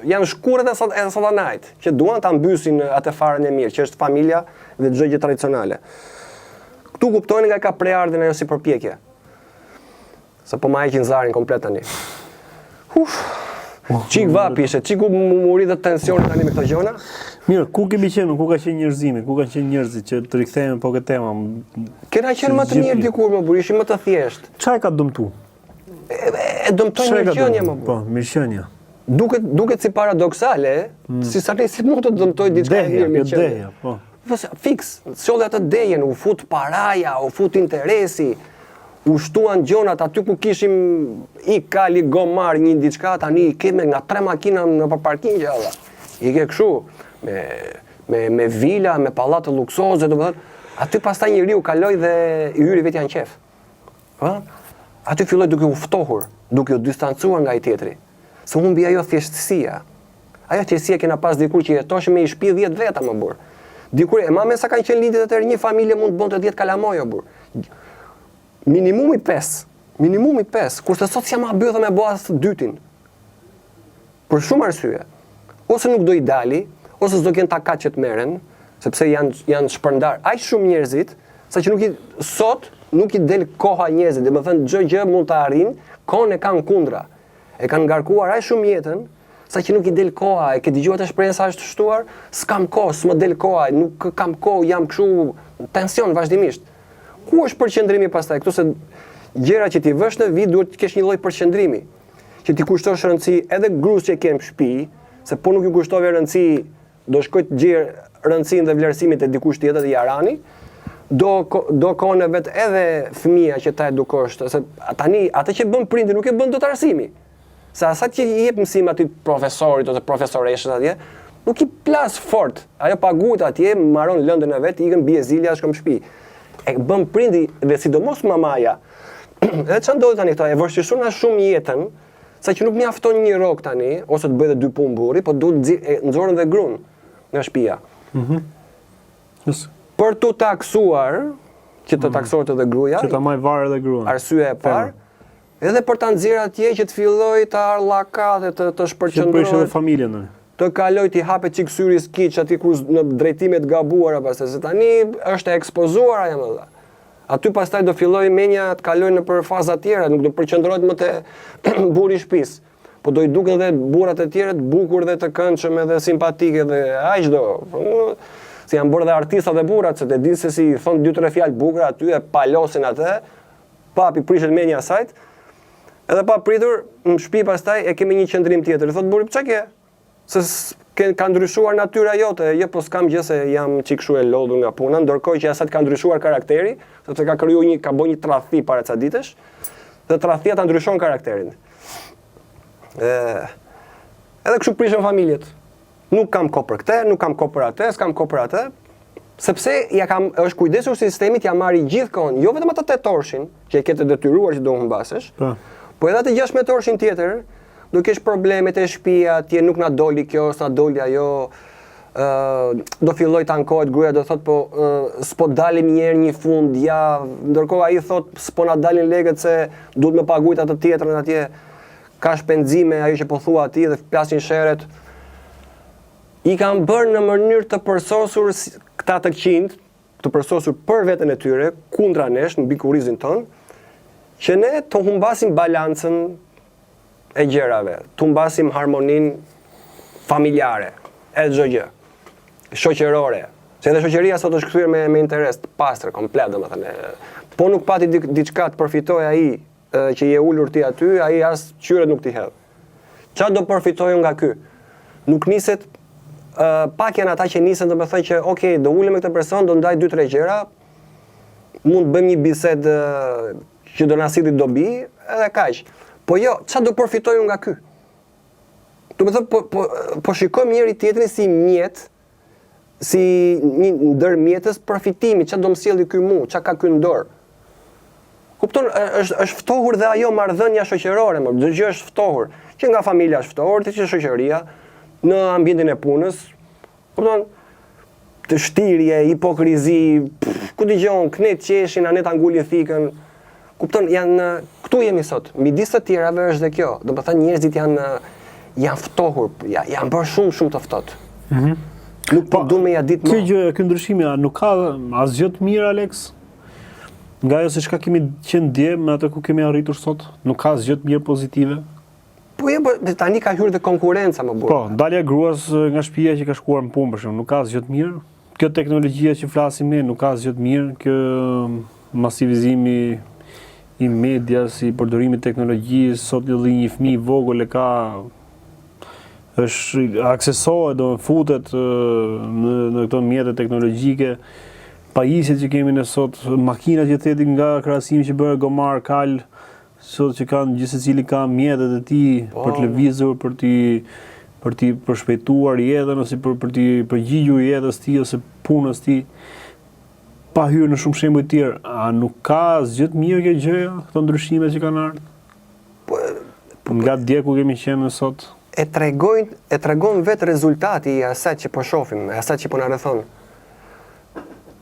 Janë shkurët e Satanait, që duan ta mbysin atë farën e mirë, që është familja dhe çdo gjë tradicionale. Ktu kuptojnë nga ka preardhën ajo si përpjekje. Se po ma heqin zarin komplet tani. Çik vapi ishte, çiku muri dhe tensioni tani me këto gjëna. Mirë, ku kemi qenë, ku ka qenë njerëzimi, ku kanë qenë njerëzit që të rikthehemi po këtë tema. Kena qenë më të mirë dikur më burr, ishim më të thjeshtë. Çfarë ka dëmtu? E dëmtojnë mirëqenia më burr. Po, mirëqenia. Duket si paradoksale, si sa si mund të dëmtoj diçka e mirë mirëqenia. Dehja, po. Fiks, sholli atë dejen, u fut paraja, u fut interesi, u shtuan gjonat aty ku kishim i kali gomar një diçka, tani i keme nga 3 makina në parking gjalla. I ke kështu me vila, me pallate luksoze, domethënë, aty pastaj njeriu kaloi dhe i hyri vetë janë qef. Ë? Aty filloi duke u ftohur, duke u distancuar nga i tjetri. Se humbi ajo thjeshtësia. Ajo thjeshtësia kena pas dikur që jetoshim me i shtëpi 10 veta më burr. Dikur e mame sa kanë qenë lidhjet atëherë një familje mund të bonte 10 kalamojo burr. Minimumi 5, kurse sot s'jam mbyllë me bëa së dytin. Për shumë arsye. Ose nuk do i dali, ose s'do kenë takat që të merren, sepse janë shpërndar aq shumë njerëzit, saqë sot nuk i del koha njerëzit, domethënë çdo gjë mund ta arrin, kohën e kanë kundra. E kanë ngarkuar aq shumë jetën, saqë nuk i del koha, e ke dëgjuar atë shprehjen sa është shtuar, s'kam kohë, s'më del koha, nuk kam kohë, jam kështu tension vazhdimisht. Ku është përqendrimi pastaj? Këtu se gjëra që ti vësh në vit duhet të kesh një lloj përqendrimi, që ti kushtosh rëndësi edhe gruas që ke në shtëpi, se po nuk ju kushtove rëndësi, do shkoj të gjej rëndësinë dhe vlerësimit e dikush tjetër dhe jarani, do kohën e vet edhe fëmia që ta edukosh, se tani atë që bën prindi nuk e bën dot arsimi. Se asaj që i jep mësim aty profesorit ose profesoreshës atje, nuk i plas fort. Ajo paguhet atje, marron lëndën e vet, ikën bie zilja, shkon në shtëpi. E bën prindi dhe sidomos mamaja. Edhe çan ndodhi tani këto, e vështirëson na shumë jetën, saqë nuk mjafton një rok tani, ose të bëj edhe 2 punë burri, po duhet nxorën dhe gruan nga shtëpia. Yes. Për tu taksuar, që të taksohet edhe gruaja, Që ta marr varë edhe gruan. arsye e parë, edhe për ta nxjerrë atje që të filloj të arllakate, të Që të bësh shpërqendrohet, edhe familjen. të kaloj t'i hape çik syri skiç aty ku në drejtime të gabuara pastaj, se tani është e ekspozuar ajo më dha. Aty pastaj do filloj menja të kaloj në për faza tjera, nuk do përqendrohet më te burri i shtëpisë. Po do i duken edhe burrat e tjerë të bukur dhe të këndshëm edhe simpatike dhe aq do. Si janë bërë dhe artista dhe burrat, se të dinë se si thon 2-3 fjalë bukura aty e palosin atë, papi prishet menja asajt. Edhe pa pritur, në shtëpi pastaj e kemi një qendrim tjetër. Thot burri, çka ke? Se ka ndryshuar natyra jote, jo po s'kam gjë se jam çik kështu e lodhur nga puna, ndërkohë që asaj ka ndryshuar karakteri, sepse ka bën një tradhti para ca ditësh, dhe tradhtia ta ndryshon karakterin. Edhe kështu prishën familjet. Nuk kam kohë për këtë, nuk kam kohë për atë, s'kam kohë për atë, sepse është kujdesur sistemi t'ja marrë gjithkohën, jo vetëm atë 8 orshin, që e ke të detyruar që do humbasesh, po edhe atë 16 orshin tjetër, do kesh problemet e shtëpia, atje nuk na doli kjo, s'na doli ajo, do filloj të ankohet gruaja, do thot po s'po dalim një fund javë, ndërkohë ai thot s'po na dalin lekët se duhet me paguajt atë tjetrën atje, ka shpenzime ajo që po thua atij dhe plasin sheret. I kanë bërë në mënyrë të përsosur këta të qind, të përsosur për veten e tyre, kundra nesh në bikurizin ton, që ne të humbasim balancën e gjërave, të humbasim harmoninë familjare, e çdo gjë, shoqërore. Se edhe shoqëria sot është kthyer me interes të pastër, komplet domethënë. Po nuk pati diçka të përfitoj ai që je ulur ti aty, ai as qyret nuk t'i hedh. Çfarë do përfitojë nga ky? Nuk niset pak janë ata që nisen domethënë që okay, do ulem me këtë person, do ndaj 2-3 gjëra, mund të bëjmë një bisedë që do na silli dobi, edhe kaq. Po jo, çfarë do përfitojë nga ky? Domethënë po shikojmë njëri tjetrin si mjet, si një ndërmjetës përfitimi, çfarë do më sjelli ky mua, çfarë ka ky në dorë. Kupton, është ftohur dhe ajo marrëdhënia shoqërore, çdo gjë është ftohur, që nga familja është ftohur, që shoqëria, në ambientin e punës, kupton, të shtirje, hipokrizi, ku dëgjon, knet qeshin, anet angulin thikën. Kupton, këtu jemi sot. Midis të tjerave është dhe kjo. Do të thënë njerëzit janë ftohur, janë bërë shumë të ftohtë. Nuk po duan me ja ditë më. Ky ndryshimi nuk ka asgjë të mirë, Alex? Nga ajo se çka kemi qenë dje me atë ku kemi arritur sot, nuk ka asgjë të mirë pozitive. Po tani ka hyrë dhe konkurenca më burr. Po, dalja e gruas nga shtëpia që ka shkuar në punë për shembull, nuk ka asgjë të mirë. Kjo teknologjia që flasim ne nuk ka asgjë të mirë. Kjo masivizimi i medias, i përdorimit të teknologjisë, sot një fëmijë i vogël është aksesohet, do futet në këto mjete teknologjike. Pajisjet që kemi ne sot, makinat që theti nga krahasimi që bëre Gomar Kal, sot që kanë gjithë secili ka mjetet e tij për të lëvizur, për t'i përshpejtuar jetën ose për t'i përgjigjur jetës tij ose punës tij. Pa hyrë në shumë shembuj të tjerë, a nuk ka asgjë të mirë kjo gjëja, këto ndryshime që kanë ardhur? Nga dje ku kemi qenë sot. E tregon vetë rezultati i asaj që po shohim, asaj që po na rrethon.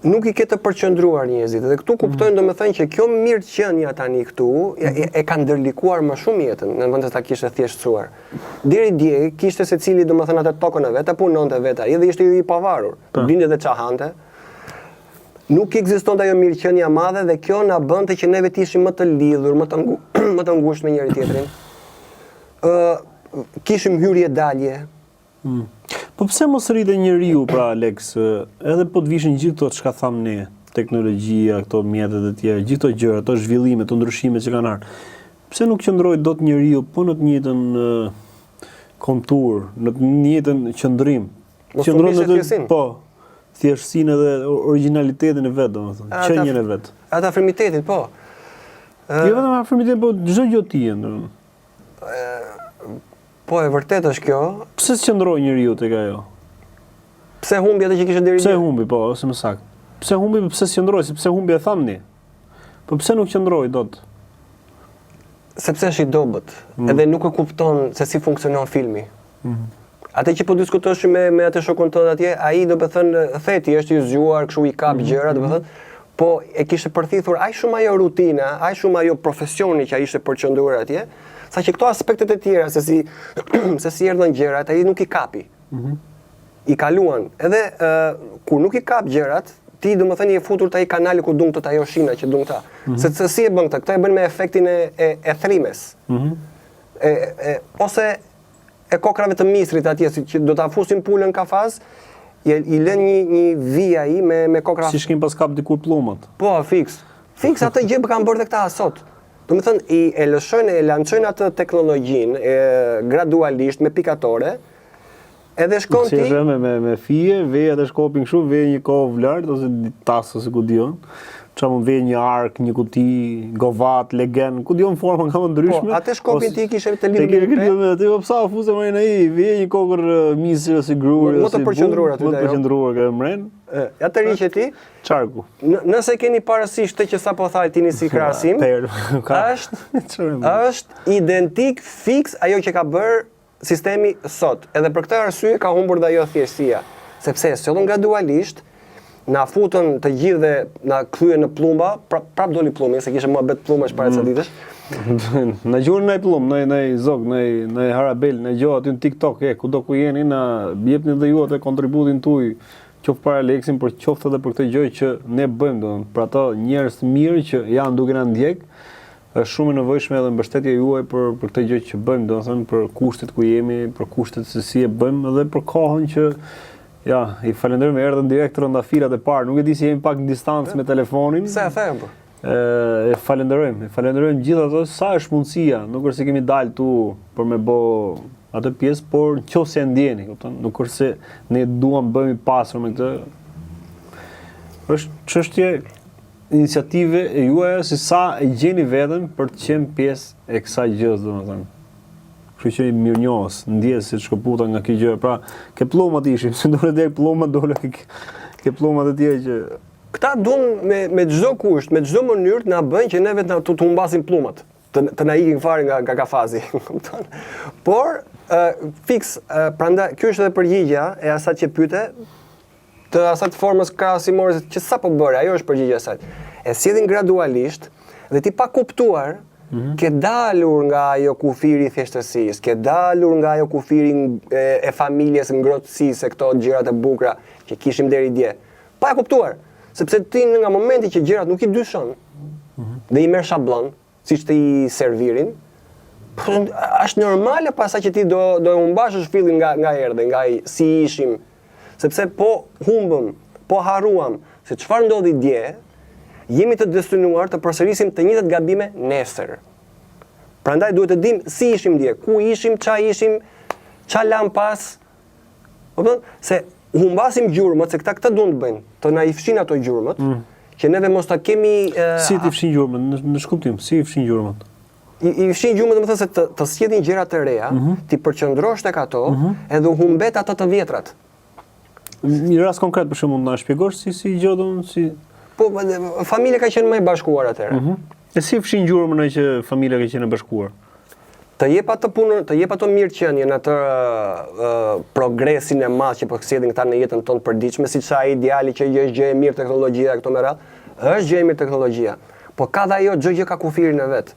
Nuk i ke të përqendruar njerëzit dhe këtu kuptojnë domethënë që kjo mirëqenia tani këtu e ka ndërlikuar më shumë jetën në vend se ta kishte thjeshtësuar. Deri dje kishte secili domethënë atë tokën e vet, punonte vetë ai dhe ishte i pavarur. Binte dhe çahante. Nuk ekzistonte ajo mirëqenia e madhe dhe kjo na bënte që neve të ishim më të lidhur, më të ngushtë me njëri tjetrin. Kishim hyrje dalje. Po pse mos rritet njeriu pra Alex, edhe po të vishin gjithë këto çka tham ne, teknologjia, këto mjetet e tjera, gjithë këto gjëra, këto zhvillime, këto ndryshime që kanë ardhur. Pse nuk qëndroi dot njeriu po në të njëjtën kontur, në të njëjtën qëndrim? Qëndron në po, thjeshtësinë dhe origjinalitetin e vet, domethënë, qenjen e vet. Ata afirmitetin, po. Jo vetëm afirmitet, po çdo gjë tjetër, domethënë. Po e vërtet është kjo. Pse s'qëndroi njeriu tek ajo? Pse humbi atë që kishte deri Pse humbi, po, ose më saktë. Pse humbi, pse s'qëndroi, sepse humbi e thamni. Po pse nuk qëndroi dot? Sepse është i dobët, edhe nuk e kupton se si funksionon filmi. Atë që po diskutosh me atë shokun tënd atje, ai do të thënë theti është i zgjuar, kështu i kap gjëra, do të thënë, po e kishte përthithur aq shumë ajo rutina, aq shumë ajo profesioni që ai ishte përqendruar atje, saqë këto aspektet e tjera se si erdhën gjërat, ai nuk i kapi. I kaluan. Edhe kur nuk i kap gjërat, ti domethënë je futur te ai kanali ku dungtot ajo shina që dungta. Se si e bën këtë? Këtë e bën me efektin e thrimes. Ose e kokrave të misrit atje që do ta fusin pulën kafaz, i lën një vij ai me kokra. Si shkim pas kap dikur pllumat. Po, fiks. Fiks atë gjë kanë bërë dhe këta sot. Do të thënë e lançojnë atë teknologjinë gradualisht me pikatore. Edhe shkon ti. Si me fije, vej atë shkopin kështu, vej një kovë lart ose një tas ose ku diun. Çfarë vej një ark, një kuti, govat, legen, ku diun forma nga më ndryshme. Po, atë shkopin ti kishe të lidhur me atë, po psa fuzë më ai, vej një kokër misri ose gruri ose. Më të përqendruar aty. Më të përqendruar që mren. Atë riqe ti. Çarku. Nëse keni parasysh këtë që sapo thaj tini si krahasim, është identik fiks ajo që ka bërë sistemi sot. Edhe për këtë arsye ka humbur dhe ajo thjeshtësia, sepse sollën gradualisht na futën të gjithë dhe na kthyen në plumba, prap doli plumi, se kishte mohabet plumash para ca ditësh. Na gjuan në plumb, në zog, në harabel, në gjë aty në TikTok, kudo ku jeni na jepni dhe ju atë kontributin tuaj, qoftë për Aleksin, por qoftë edhe për këtë gjë që ne bëjmë, domethënë, për ato njerëz të mirë që janë duke na ndjek, është shumë e nevojshme edhe mbështetja juaj për këtë gjë që bëjmë, domethënë për kushtet ku jemi, për kushtet se si e bëjmë dhe për kohën që ja, i falenderojmë erdhën direkt rëndafilat e parë. Nuk e di si jemi pak në distancë me telefonin. Pse e them po? E falenderojmë gjithë ato sa është mundësia, nuk është se kemi dalë tu për me bë atë pjesë, por nëse e ndjeni, kupton, nuk është se ne duam bëhemi pasur me këtë. Është çështje iniciative e juaja se sa e gjeni veten për të qenë pjesë e kësaj gjës, domethënë. Kështu që i mirënjohës, ndjes si shkëputa nga kjo gjë. Pra, ke pllumat ishim, se dole deri pllumat dole ke pllumat e tjera që këta duan me çdo kusht, me çdo mënyrë të na bëjnë që neve të humbasim pllumat, të na ikin fare nga kafazi, kupton? Por fiks, prandaj kjo është edhe përgjigja e asaj që pyete, të asaj formës krahasimore që sapo bëre, ajo është përgjigja e saj. E sillin gradualisht dhe ti pa kuptuar ke dalur nga ajo kufiri i thjeshtësisë, ke dalur nga ajo kufiri e familjes, ngrohtësisë, këto gjërat e bukura që kishim deri dje. Pa e kuptuar, sepse ti nga momenti që gjërat nuk i dyshon dhe i merr shablon, siç të i servirin, është normale pasaj që ti do humbashësh fillin nga erdhe, nga si ishim, sepse po humbëm, po harruam, se çfarë ndodhi dje, jemi të destinuar të përsërisim të njëjtat gabime nesër. Prandaj duhet të dim si ishim dje, ku ishim, ça lam pas, se humbasim gjurmët, se këtë duan të bëjnë, të na i fshin ato gjurmët, që neve mos ta kemi Si ti fshin gjurmët, në shkuptim, si i fshin gjurmët? I fshin gjurmët, do të thënë se të sjellin gjëra të reja, ti përqendrosh tek ato, edhe u humbet ato të vjetrat. Një rast konkret për shembull na shpjegosh si gjodon, si Po familja ka qenë më e bashkuar atëherë. E si fshin gjurmën ai që familja ka qenë e bashkuar? Të jep atë punën, të jep ato mirëqenie në atë progresin e madh që po sjellin këta në jetën tonë përditshme, siç ai ideali që është gjë e mirë teknologjia këto me radhë, është gjë e mirë teknologjia. Po ka dhe ajo çdo gjë ka kufirin e vet.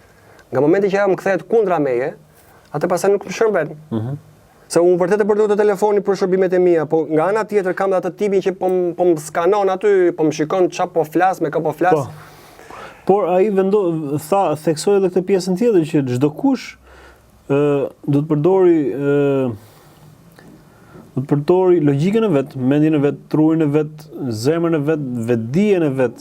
Nga momenti që ajo më kthehet kundra meje, atë pastaj nuk më shërben. Se unë vërtet e përdor të telefoni për shërbimet e mia, po nga ana tjetër kam atë tipin që po më skanon aty, po më shikon ç'a po flas, me kë po flas. Por ai theksoi edhe këtë pjesën tjetër që çdo kush do të përdori logjikën e vet, mendjen e vet, trurin e vet, zemrën e vet, vetdijen e vet.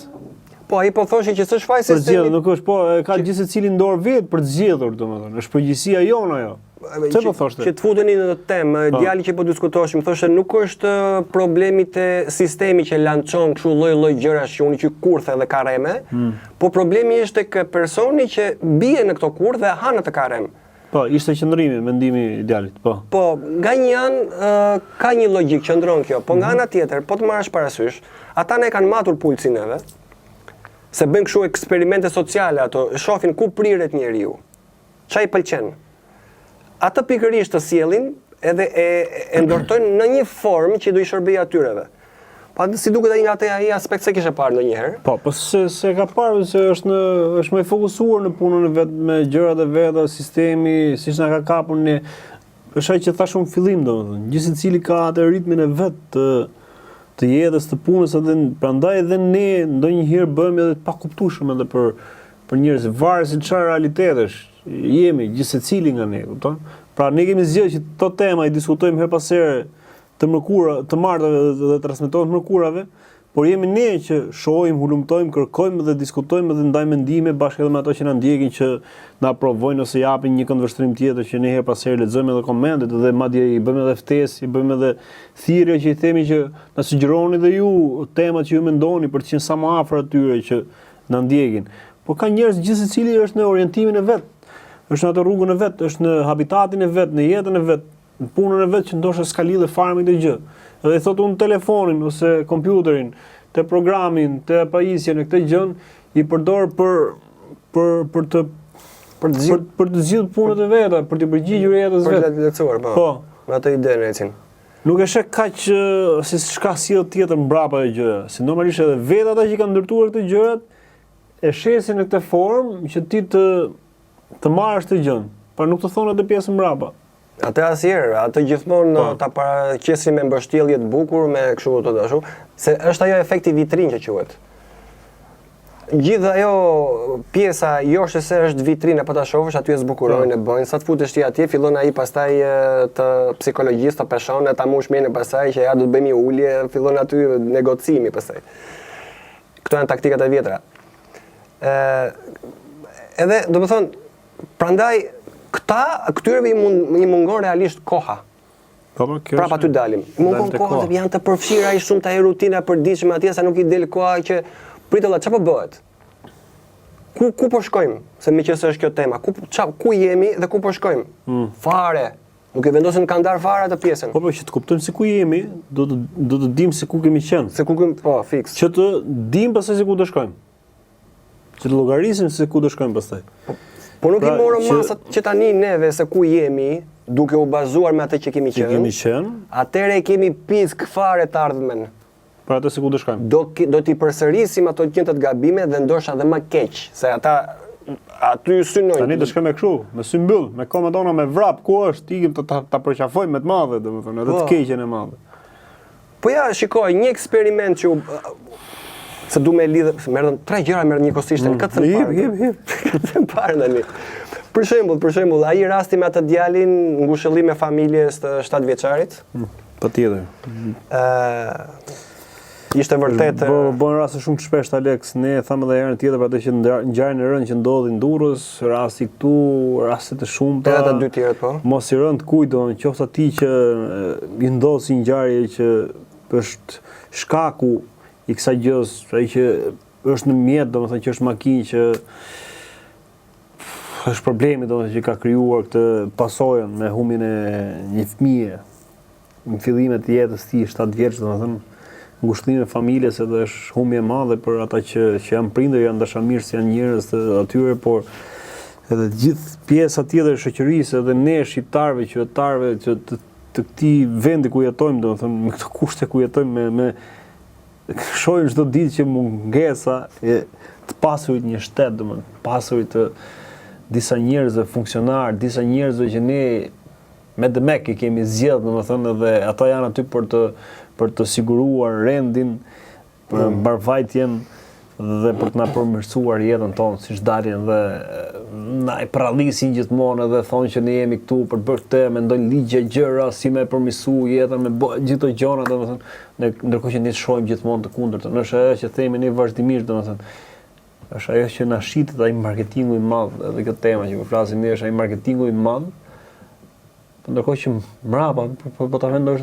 Po ai po thoshin që s'është faj sistemi. Nuk është, po ka gjithë secili në dorë vet për të zgjedhur, domethënë, është përgjegjësia jonë ajo. Çfarë po thoshte? Që të futeni në temë, djali që po diskutoshim, thoshte nuk është problemi te sistemi që lançon kështu lloj-lloj gjërash që unë që kurthe dhe kareme, po problemi është tek personi që bie në këto kurthe dhe han atë karem. Po, ishte qëndrimi, mendimi i djalit, po. Po, nga një anë ka një logjik qëndron kjo, po nga ana tjetër, po të marrësh parasysh, ata ne kanë matur pulsin neve, se bëjnë kështu eksperimente sociale ato, shohin ku priret njeriu. Ç'a i pëlqen? Atë pikërisht të sjellin edhe e ndortojnë në një formë që do i shërbejë atyreve. Pa si duket ai aspekt se kishe parë ndonjëherë? Po se ka parë se është më i fokusuar në punën e vet, me gjërat e veta, sistemi, siç na ka kapur ne. Është ai që thashun në fillim domethënë, gjithë secili ka atë ritmin e vet të jetës, të punës, edhe prandaj edhe ne ndonjëherë bëhemi edhe të pakuptueshëm edhe për njerëz, varet se çfarë realitetesh jemi gjithë secili nga ne, kupton? Pra ne kemi zgjedhur që këto tema i diskutojmë her pas here të mërkura, të martave dhe transmetohen të mërkurave, por jemi ne që shohim, hulumtojmë, kërkojmë dhe diskutojmë dhe ndajmë mendime bashkë edhe me ato që na ndjekin, që na provojnë ose japin një këndvështrim tjetër që ne her pas here lexojmë edhe komentet dhe madje i bëjmë edhe ftesë, i bëjmë edhe thirrje që i themi që na sugjeroni dhe ju temat që ju mendoni për të qenë sa më afër atyre që na ndjekin. Por ka njerëz gjithë secili është në orientimin e vet, është në atë rrugën e vet, është në habitatin e vet, në jetën e vet, në punën e vet që ndoshta s'ka lidhje fare me këtë gjë. Edhe i thotë unë telefonin ose kompjuterin, te programin, te pajisjen e këtë gjën i përdor për të zgjidhur punët e veta, për të përgjigjur jetës vet. Për të lecuar, po. Me atë idenë ecin. Nuk e sheh kaq se s'ka sjell tjetër mbrapa e gjëra. Si normalisht edhe vetë ata që kanë ndërtuar këtë gjërat e shesin në këtë formë që ti të marrësh të gjën, por nuk të thonë atë pjesën mbrapa. Atë asnjëherë, atë gjithmonë ta paraqesim me mbështjellje të bukur, me kështu të dashu, se është ajo efekti vitrinë që quhet. Gjithë ajo pjesa joshte se është vitrinë, po ta shohësh aty e zbukurojnë, e bëjnë, sa të futesh ti atje, fillon ai pastaj të psikologjisë, të peshon, ta mush mirë pastaj që ja do të bëjmë ulje, fillon aty negocimi pastaj. Këto janë taktikat e vjetra. Edhe, do të thonë, prandaj këtyreve i mungon realisht koha. Prapa aty dalim. Mungon koha dhe janë të përfshira ai shumë të rutina përditshme atje sa nuk i del koha që pritella çfarë po bëhet. Ku po shkojmë? Se meqenëse është kjo tema, ku jemi dhe ku po shkojmë? Fare. Nuk e vendosin kanë dar fare atë pjesën. Po që të kuptojmë se ku jemi, do të dimë se ku kemi qenë. Se ku kemi, po, fiks. Që të dimë pastaj se ku do shkojmë. Që të llogarisim se ku do shkojmë pastaj. Po nuk i morëm masat që tani neve se ku jemi, duke u bazuar me atë që kemi qenë. Atëre kemi pisk fare të ardhmen. Për atë se ku do shkojmë. Do t'i përsërisim ato gjërat gabime dhe ndoshta edhe më keq, se ata aty synojnë. Tani do shkojmë kështu, me sy mbyll, me komat tona me vrap, ku është, ikim ta përqafojmë me të madhe, domethënë, edhe të keqen e madhe. Po ja, shikoj, një eksperiment që se du me lidhë, merrën 3 gjëra merr një kosisht, këtë të parë. Këtë të parë tani. Për shembull, ai rasti me atë djalin ngushëllim me familjes të 7 vjeçarit. Patjetër. Ishte vërtet bën raste shumë të shpeshta Alex, ne thamë edhe herën tjetër për atë që ngjarjen e rënë që ndodhi në Durrës, rasti këtu, raste të shumta. Edhe të dy tjerët po. Mos i rënd kujt, qoftë atij që i ndodh si ngjarje që është shkaku i kësaj gjës, ai që është në mjet, domethënë që është makinë që është problemi domethënë që ka krijuar këtë pasojën me humjen e një fëmie në fillimet të jetës tij 7 vjeç, domethënë ngushëllimi e familjes edhe është humje e madhe për ata që janë prindër, janë dashamirës, janë njerëz të atyre, por edhe gjithë pjesa tjetër e shoqërisë, edhe ne shqiptarëve, qytetarëve që të këtij vendi ku jetojmë, domethënë me këtë kushte ku jetojmë, me shohim çdo ditë që mungesa e të pasurit një shtet, domethënë pasurit të disa njerëzve funksionar, disa njerëzve që ne me dëmek i kemi zgjedhur, domethënë edhe ata janë aty për të siguruar rendin, për mbarvajtjen dhe për të na përmirësuar jetën tonë, siç dalin dhe na e prallisin gjithmonë edhe thonë që ne jemi këtu për bërë këtë, mendojnë ligje, gjëra, si me përmirësu jetën, me gjithë këto gjëra, domethënë, ndërkohë që ne shohim gjithmonë të kundërtën. Është ajo që themi ne vazhdimisht, domethënë, është ajo që na shitet ai marketingu i madh, edhe kjo tema që po flasim ne është ai marketingu i madh. Ndërkohë që mbrapa po ta vendosh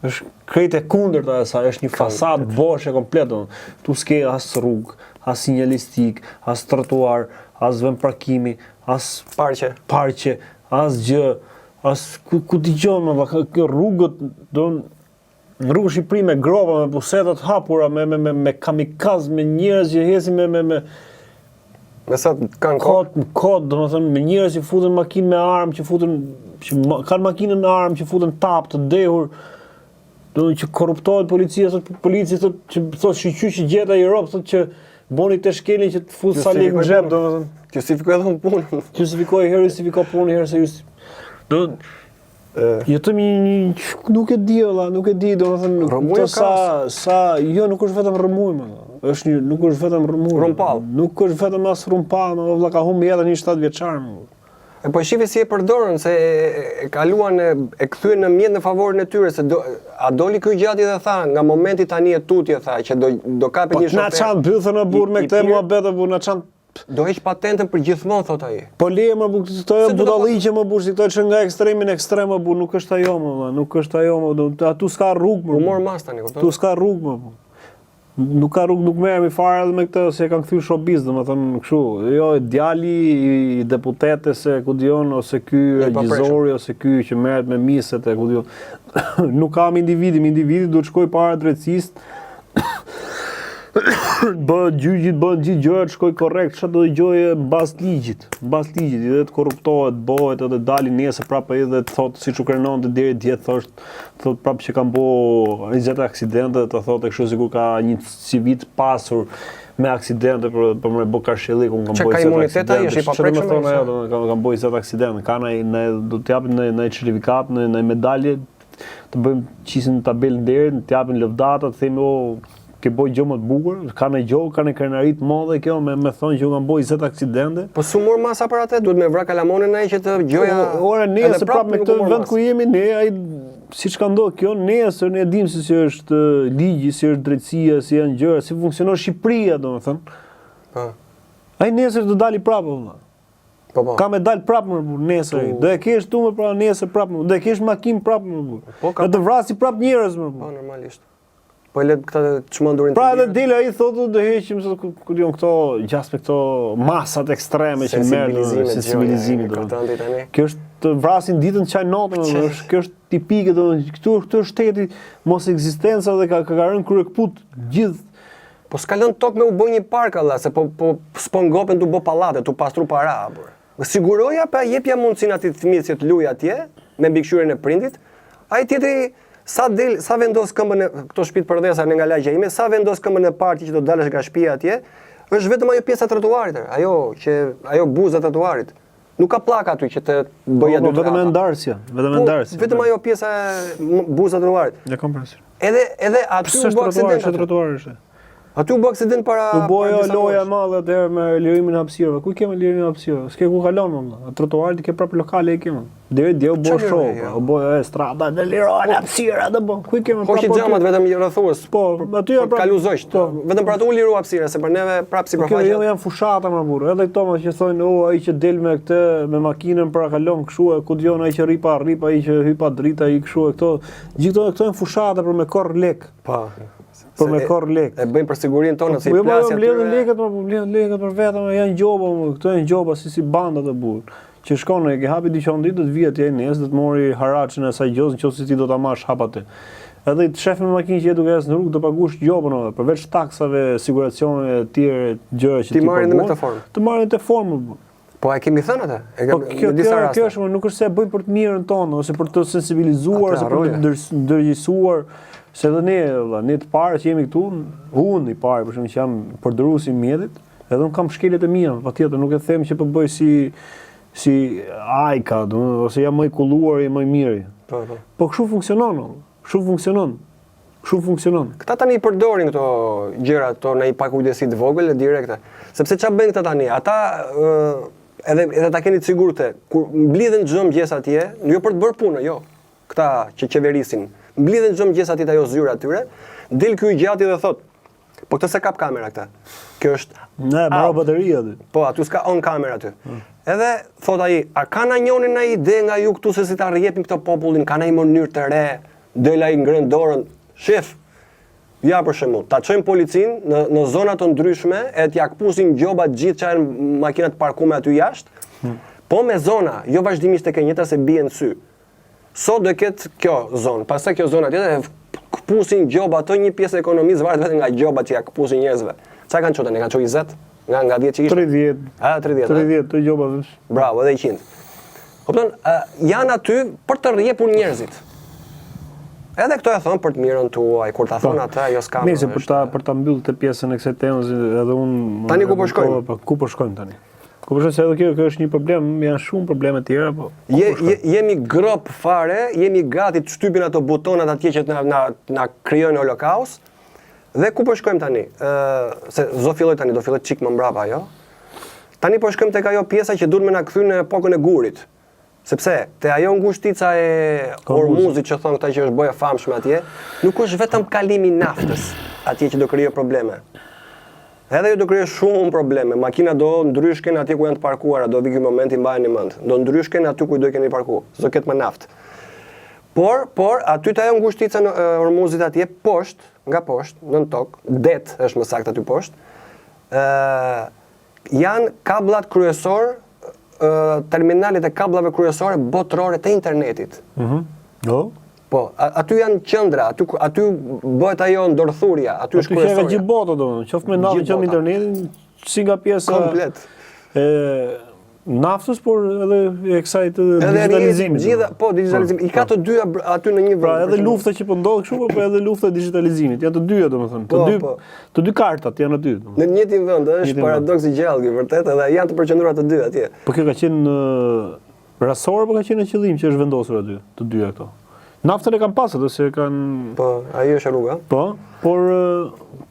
është krejt e kundërta e saj, është një fasadë boshe komplet. Tu s'ke as rrugë, as sinjalistik, as trotuar, as vend parkimi, as parqe, as gjë, as ku dëgjon kjo rrugët, në rrugë Shqipëri me grova, me buseta të hapura, me kamikaz, me njerëz që hesin me sa kanë kod, domethënë me njerëz që futen makinë me armë, që kanë makinën me armë, që futen tap të dehur, që korruptohet policia, policia thotë që thotë shiqyr që gjeta i rob, thotë që boni të shkelin që të fut sa lekë në xhep, domethënë. Justifikoj edhe punën. Justifikoj herë, justifikoj punën herë se jetojmë nuk e di valla, nuk e di, domethënë jo nuk është vetëm rrëmuj, nuk është vetëm rrëmuj. Rumpall. Nuk është vetëm as rumpall, valla ka humbi jetën një 7 vjeçar. Po shifi si e përdorën, se e kaluan, e kthyen në mjet në favorin e tyre, se a doli ky gjati dhe tha, nga momenti tani e tutje tha, që do kapet një shofer. Po na çan bythën e burr me këtë muhabet e burr, na çan do heq patentën për gjithmonë, thot ai. Po le më bu këto budalliqe më burr, si këto që nga ekstremin ekstrem më burr, nuk është ajo më, nuk është ajo më, atu s'ka rrugë më. Humor mas tani, kupton? Tu s'ka rrugë më. Nuk ka rrugë, nuk merremi fare edhe me këtë se e kanë kthyr showbiz, domethënë kështu. Jo djali i deputetes se ku dion, ose ky regjizori, ose ky që merret me miset e ku dion. Nuk kam individi duhet shkoj para drejtësisë. Bëhet gjyqit, bëhen gjithë gjërat, shkoj korrekt, çfarë do dëgjoje mbas ligjit, edhe të korruptohet, bëhet edhe dalin nesër prapë edhe të thotë siç u krenonte deri dje thotë prapë që kanë bërë 20 aksidente, të thotë kështu sikur ka një CV të pasur me aksidente për me bë karshëllik, kanë bërë. Ka imunitet ai, është i paprekshëm. Kanë bërë 20 aksidente, kanë do të japin në certifikat, në medalje, të bëjmë qisin tabelën deri, të japin lëvdata, të themi ke boj gjë më të bukur, kanë gjë, kanë krenarit madhe kjo me thonë që u kanë boj 20 aksidente. Po sumor masa për atë, duhet me vra kalamonin ai që të gjoja. Ora nesër prapë me këtë vend ku jemi ne, ai siç ka ndodhur kjo, nesër ne dimë se si është ligji, si është drejtësia, si janë gjëra, si funksionon Shqipëria, domethënë. Po. Ai nesër do dali prapë valla. Po. Ka me dal prapë më burr nesër. Do e kesh tu më pra nesër prapë, do e kesh makinë prapë më burr. Do të vrasi prapë njerëz më burr. Po normalisht. Po le këta çmendurin. Pra edhe dele ai thotë do heqim se ku diun këto gjasme këto masat ekstreme që merren sensibilizimi do. Kjo është vrasin ditën çaj natën, kjo është tipike do këtu është shteti mos ekzistenca dhe ka rënë kryekput gjithë. Po s'ka lënë tokë me u bë një park alla, se po s'po ngopen tu bë pallate, tu pastru para burr. Siguroja pa jepja mundsinë atij fëmijës që të luajë atje me mbikëqyrjen e prindit. Ai tjetri sa vendos këmbën e këto shtëpi përdesa nga lagja ime, sa vendos këmbën e parti që do dalësh nga shtëpia atje, është vetëm ajo pjesa e trotuarit, ajo buza e trotuarit. Nuk ka pllaka aty që të bëjë aty. Vetëm ndarësia, vetëm ajo pjesa buza e trotuarit. Ja kam parasysh. Edhe aty u bë aksident. Trotuari është. Aty u bë aksident para. U boja loja e madhe atëherë me lirimin e hapësirave. Ku kemë lirimin e hapësirave? S'ke ku kalon më. Trotuarit ke prapë lokale e kemë. Deri dje u bë shoh, u bë strada dhe lirohen hapësira do bë. Ku kemë prapë. Po xhamat vetëm i rrethues. Po, aty janë kalu zogj. Vetëm për ato u liru hapësira, se për neve prapë sipërfaqe. Jo janë fushata më burr. Edhe këto më që thonë, ai që del me këtë me makinën para kalon kështu, ku dion ai që rripa, ai që hypa drita, ai kështu këto. Gjithë këto janë fushata për me korr lek. Po. Për me korr lek. E bëjmë për sigurinë tonë, si plasja. Jo, mbledhin lekët, mbledhin lekët për vetëm, janë gjoba, këto janë gjoba si banda të burr. Që shkon e ke hapi diçon ditë, do të vijë atje nesër, do të mori haraçin e asaj gjose, nëse ti do ta marrësh hap atë. Edhe të shef me makinë që je duke ecë në rrugë do paguash gjobën edhe, përveç taksave, siguracione të tjera, gjëra që ti marrin në këtë formë. Të marrin në këtë formë. Po e kemi thënë atë? E kemi në disa raste. Kjo është, nuk është se e bëjmë për të mirën tonë ose për të sensibilizuar, ose për të ndërgjegjësuar. Se edhe ne të parë që jemi këtu, unë i parë, për shembull që jam përdoruesi i mjetit, edhe unë kam shkelet e mia, patjetër, nuk e them që po bëj si ajka, ose jam më i kulluar, jam më i miri. Po kështu funksionon, kështu funksionon. Këta tani i përdorin këto gjëra këto në një pakujdesi të vogël e direkte. Sepse çfarë bën këta tani? Ata edhe ta keni të sigurtë, kur mblidhen çdo mëngjes atje, jo për të bërë punë, jo. Këta që qeverisin, mblidhen çdo mëngjes atje ajo zyra atyre, del ky i gjati dhe thot, po këtë se kap kamera këta. Kjo është ne maro bateria aty. Po, aty s'ka on kamera aty. Edhe thot ai, a kanë njëri në ide nga ju këtu se si ta rrjepin këto popullin, kanë një mënyrë të re, del ai ngren dorën, shef. Ja për shembull, ta çojmë policinë në zona të ndryshme e t'ja kpusin gjobat gjithë që janë makinat parkuar aty jashtë. Po me zona, jo vazhdimisht tek e njëjta se bien sy. Sot do ketë kjo zonë, pastaj kjo zona tjetër kpusin gjoba ato një pjesë e ekonomisë varet vetëm nga gjobat që ja kpusin njerëzve. Çfarë kanë çuar ne? Kanë çuar 20? Nga 10 që ishte? 30. 30 të gjoba vesh. Bravo, edhe 100. Kupton? Janë aty për të rrjepur njerëzit. Edhe këto e thon për të mirën tuaj, kur ta thon ata ajo s'ka. Nëse për ta mbyllë këtë pjesën e kësaj teme, edhe unë tani ku po shkojmë? Ku po shkojmë tani? Ku po shkojmë se edhe kjo është një problem, janë shumë probleme të tjera, po. Jemi grop fare, jemi gati të shtypin ato butonat atje që na krijojnë holokaust. Dhe ku po shkojmë tani? Se do filloj çik më mbrapa ajo. Tani po shkojmë tek ajo pjesa që duhet më na kthy në epokën e gurit. Sepse te ajo ngushtica e Ormuzit që thon këta që është boja famshme atje, nuk është vetëm kalimi i naftës atje që do krijojë probleme. Edhe jo do krijojë shumë probleme. Makina do ndryshken atje ku janë të parkuara, do vi ky momenti mbajeni mend. Do ndryshken aty ku do keni parkuar. S'do ketë më naftë. Por aty te ajo ngushtica e Ormuzit atje poshtë, nga poshtë, nën tokë, det është më saktë aty poshtë. Janë kabllat kryesor, terminalet e kabllave kryesore botërore të internetit. Po, aty janë qendra, aty bëhet ajo ndorthurja, aty është kryesorja. Aty është gjithë bota domethënë, qoftë me naftë, qoftë me internetin, si nga pjesa komplet e naftës, por edhe e kësaj të digitalizimit. Po, digitalizimi. I ka të dyja aty në një vend. Pra edhe lufta që po ndodh kështu, po edhe lufta e digitalizimit. Janë të dyja domethënë. Të dy kartat janë aty. Në një njëjtin vend, është paradoks i gjallë, vërtet, edhe janë të përqendruar të dy atje. Po kjo ka qenë rasor, po ka qenë në qëllim që është vendosur aty, të dyja këto. Naftën e kanë pasur, ose kanë. Po, ajo është rruga. Po, por